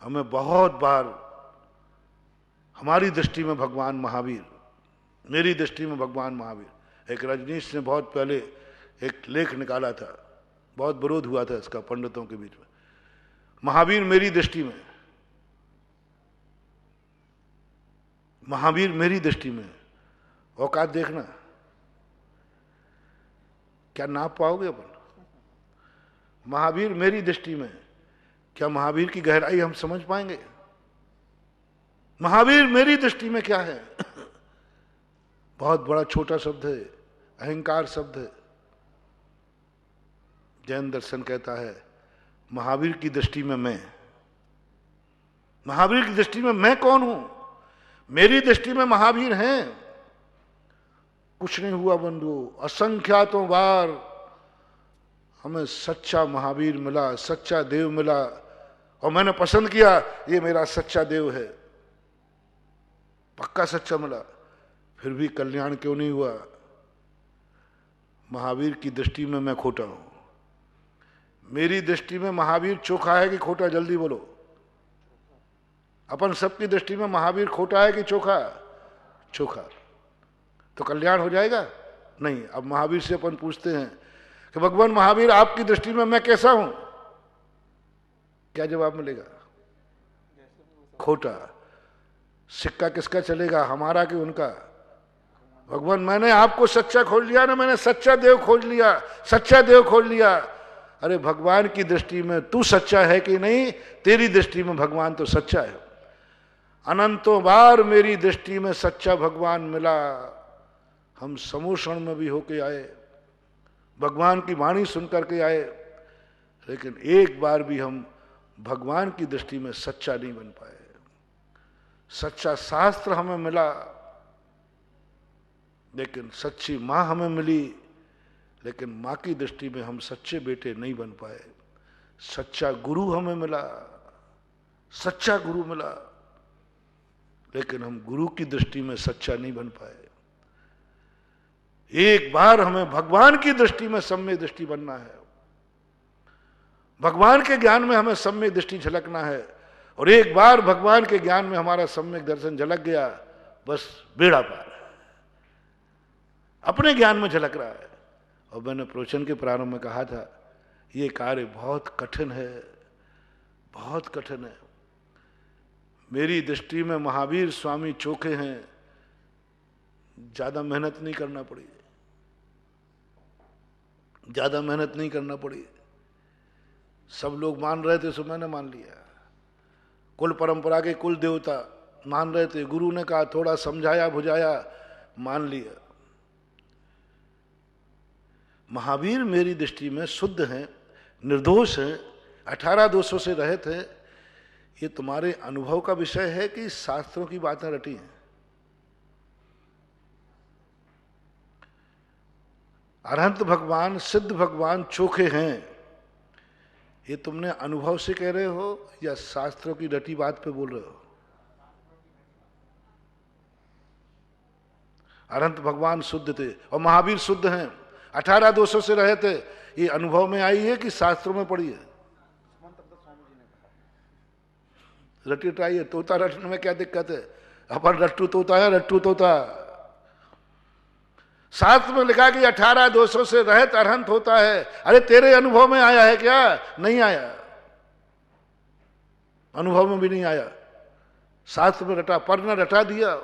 हमें बहुत बार हमारी दृष्टि में भगवान महावीर, मेरी दृष्टि में भगवान महावीर। एक रजनीश ने बहुत पहले एक लेख निकाला था, बहुत विरोध हुआ था इसका पंडितों के बीच में। महावीर मेरी दृष्टि में, महावीर मेरी दृष्टि में। औकात देखना, क्या नाप पाओगे अपन? महावीर मेरी दृष्टि में, क्या महावीर की गहराई हम समझ पाएंगे? महावीर मेरी दृष्टि में क्या है? बहुत बड़ा छोटा शब्द है, अहंकार शब्द है। जैन दर्शन कहता है महावीर की दृष्टि में मैं, महावीर की दृष्टि में मैं कौन हूं? मेरी दृष्टि में महावीर हैं। कुछ नहीं हुआ बंधु, असंख्यातों बार हमें सच्चा महावीर मिला, सच्चा देव मिला, और मैंने पसंद किया ये मेरा सच्चा देव है, पक्का सच्चा मिला, फिर भी कल्याण क्यों नहीं हुआ? महावीर की दृष्टि में मैं खोटा हूं। मेरी दृष्टि में महावीर चोखा है कि खोटा? जल्दी बोलो। अपन सबकी दृष्टि में महावीर खोटा है कि चोखा? चोखा। तो कल्याण हो जाएगा? नहीं। अब महावीर से अपन पूछते हैं कि भगवान महावीर आपकी दृष्टि में मैं कैसा हूं? क्या जवाब मिलेगा? खोटा। सिक्का किसका चलेगा, हमारा कि उनका? भगवान मैंने आपको सच्चा खोज लिया ना, मैंने सच्चा देव खोज लिया, सच्चा देव खोज लिया। अरे भगवान की दृष्टि में तू सच्चा है कि नहीं? तेरी दृष्टि में भगवान तो सच्चा है। अनंतों बार मेरी दृष्टि में सच्चा भगवान मिला। हम समोषण में भी होके आए, भगवान की वाणी सुनकर के आए, लेकिन एक बार भी हम भगवान की दृष्टि में सच्चा नहीं बन पाए। सच्चा शास्त्र हमें मिला, लेकिन सच्ची मां हमें मिली, लेकिन मां की दृष्टि में हम सच्चे बेटे नहीं बन पाए। सच्चा गुरु हमें मिला, सच्चा गुरु मिला, लेकिन हम गुरु की दृष्टि में सच्चा नहीं बन पाए। एक बार हमें भगवान की दृष्टि में सम्यक दृष्टि बनना है, भगवान के ज्ञान में हमें सम्यक दृष्टि झलकना है। और एक बार भगवान के ज्ञान में हमारा सम्यक दर्शन झलक गया, बस बेड़ा पार है, अपने ज्ञान में झलक रहा है। और मैंने प्रवचन के प्रारंभ में कहा था, ये कार्य बहुत कठिन है, बहुत कठिन है। मेरी दृष्टि में महावीर स्वामी चोखे हैं, ज्यादा मेहनत नहीं करना पड़ी, ज्यादा मेहनत नहीं करना पड़ी। सब लोग मान रहे थे, सो मैंने मान लिया। कुल परंपरा के कुल देवता मान रहे थे, गुरु ने कहा, थोड़ा समझाया बुझाया, मान लिया। महावीर मेरी दृष्टि में शुद्ध हैं, निर्दोष हैं, 18 दोषों से रहित हैं। ये तुम्हारे अनुभव का विषय है कि शास्त्रों की बातें रटी हैं? अरहंत भगवान, सिद्ध भगवान चोखे हैं, ये तुमने अनुभव से कह रहे हो या शास्त्रों की रटी बात पे बोल रहे हो? अरहंत भगवान शुद्ध थे और महावीर शुद्ध हैं, 18 दोषों से रहे थे। ये अनुभव में आई है कि शास्त्रों में पढ़ी है? रटी रटाई है। तोता रटने में क्या दिक्कत है? अपन रट्टू तोता है, रट्टू तोता। शास्त्र में लिखा कि 18 दोषों से रहित अरहंत होता है। अरे तेरे अनुभव में आया है क्या? नहीं आया, अनुभव में भी नहीं आया। शास्त्र में रटा, पर न रटा दिया।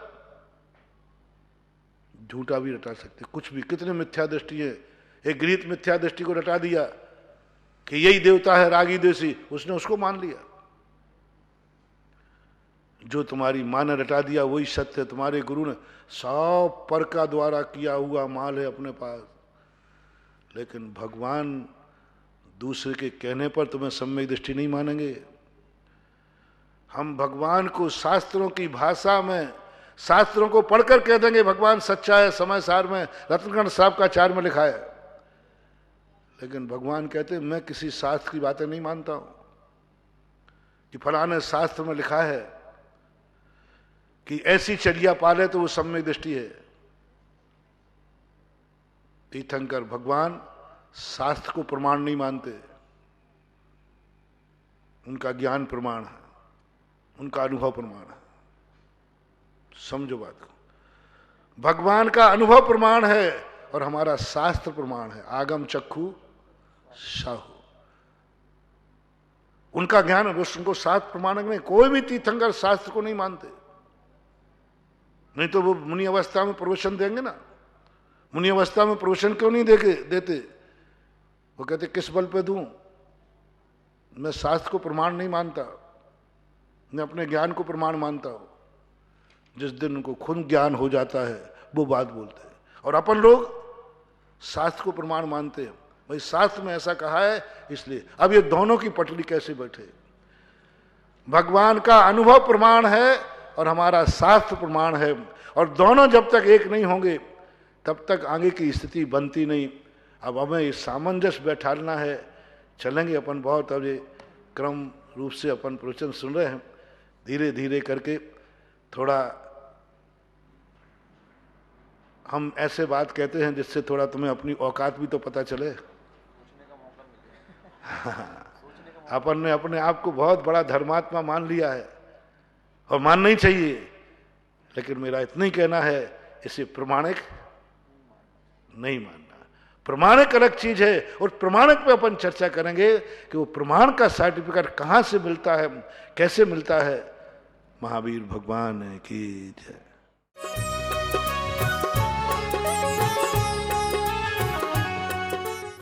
झूठा भी रटा सकते, कुछ भी। कितने मिथ्या दृष्टि है। एक गृहीत मिथ्या दृष्टि को रटा दिया कि यही देवता है रागी देसी, उसने उसको मान लिया। जो तुम्हारी मां ने रटा दिया वही सत्य है। तुम्हारे गुरु ने 100 पर का द्वारा किया हुआ माल है अपने पास, लेकिन भगवान दूसरे के कहने पर तुम्हें सम्यक दृष्टि नहीं मानेंगे। हम भगवान को शास्त्रों की भाषा में, शास्त्रों को पढ़कर कह देंगे भगवान सच्चा है। समय सार में रत्नगण साहब का 4 में लिखा है। लेकिन भगवान कहते मैं किसी शास्त्र की बातें नहीं मानता हूं कि फलाने शास्त्र में लिखा है कि ऐसी चर्या पाले तो वो सम्यक दृष्टि है। तीर्थंकर भगवान शास्त्र को प्रमाण नहीं मानते, उनका ज्ञान प्रमाण है, उनका अनुभव प्रमाण है। समझो बात को। भगवान का अनुभव प्रमाण है और हमारा शास्त्र प्रमाण है। आगम चक्षु साहु, उनका ज्ञान है, उनको शास्त्र प्रमाणक नहीं। कोई भी तीर्थंकर शास्त्र को नहीं मानते, नहीं तो वो मुनि अवस्था में प्रवचन देंगे ना। मुनि अवस्था में प्रवचन क्यों नहीं देते? वो कहते किस बल पे दूं? मैं शास्त्र को प्रमाण नहीं मानता, मैं अपने ज्ञान को प्रमाण मानता हूं। जिस दिन उनको खुद ज्ञान हो जाता है वो बात बोलते हैं। और अपन लोग शास्त्र को प्रमाण मानते हैं। भाई शास्त्र में ऐसा कहा है इसलिए। अब ये दोनों की पटरी कैसे बैठे? भगवान का अनुभव प्रमाण है और हमारा शास्त्र प्रमाण है, और दोनों जब तक एक नहीं होंगे तब तक आगे की स्थिति बनती नहीं। अब हमें इस सामंजस्य बैठालना है। चलेंगे अपन बहुत, अब ये क्रम रूप से अपन प्रवचन सुन रहे हैं, धीरे धीरे करके थोड़ा हम ऐसे बात कहते हैं जिससे थोड़ा तुम्हें अपनी औकात भी तो पता चले। अपन ने अपने आप को बहुत बड़ा धर्मात्मा मान लिया है और मानना ही चाहिए, लेकिन मेरा इतना ही कहना है, इसे प्रमाणिक नहीं मानना। प्रमाणिक अलग चीज है, और प्रमाणिक पे अपन चर्चा करेंगे कि वो प्रमाण का सर्टिफिकेट कहां से मिलता है, कैसे मिलता है। महावीर भगवान की जय।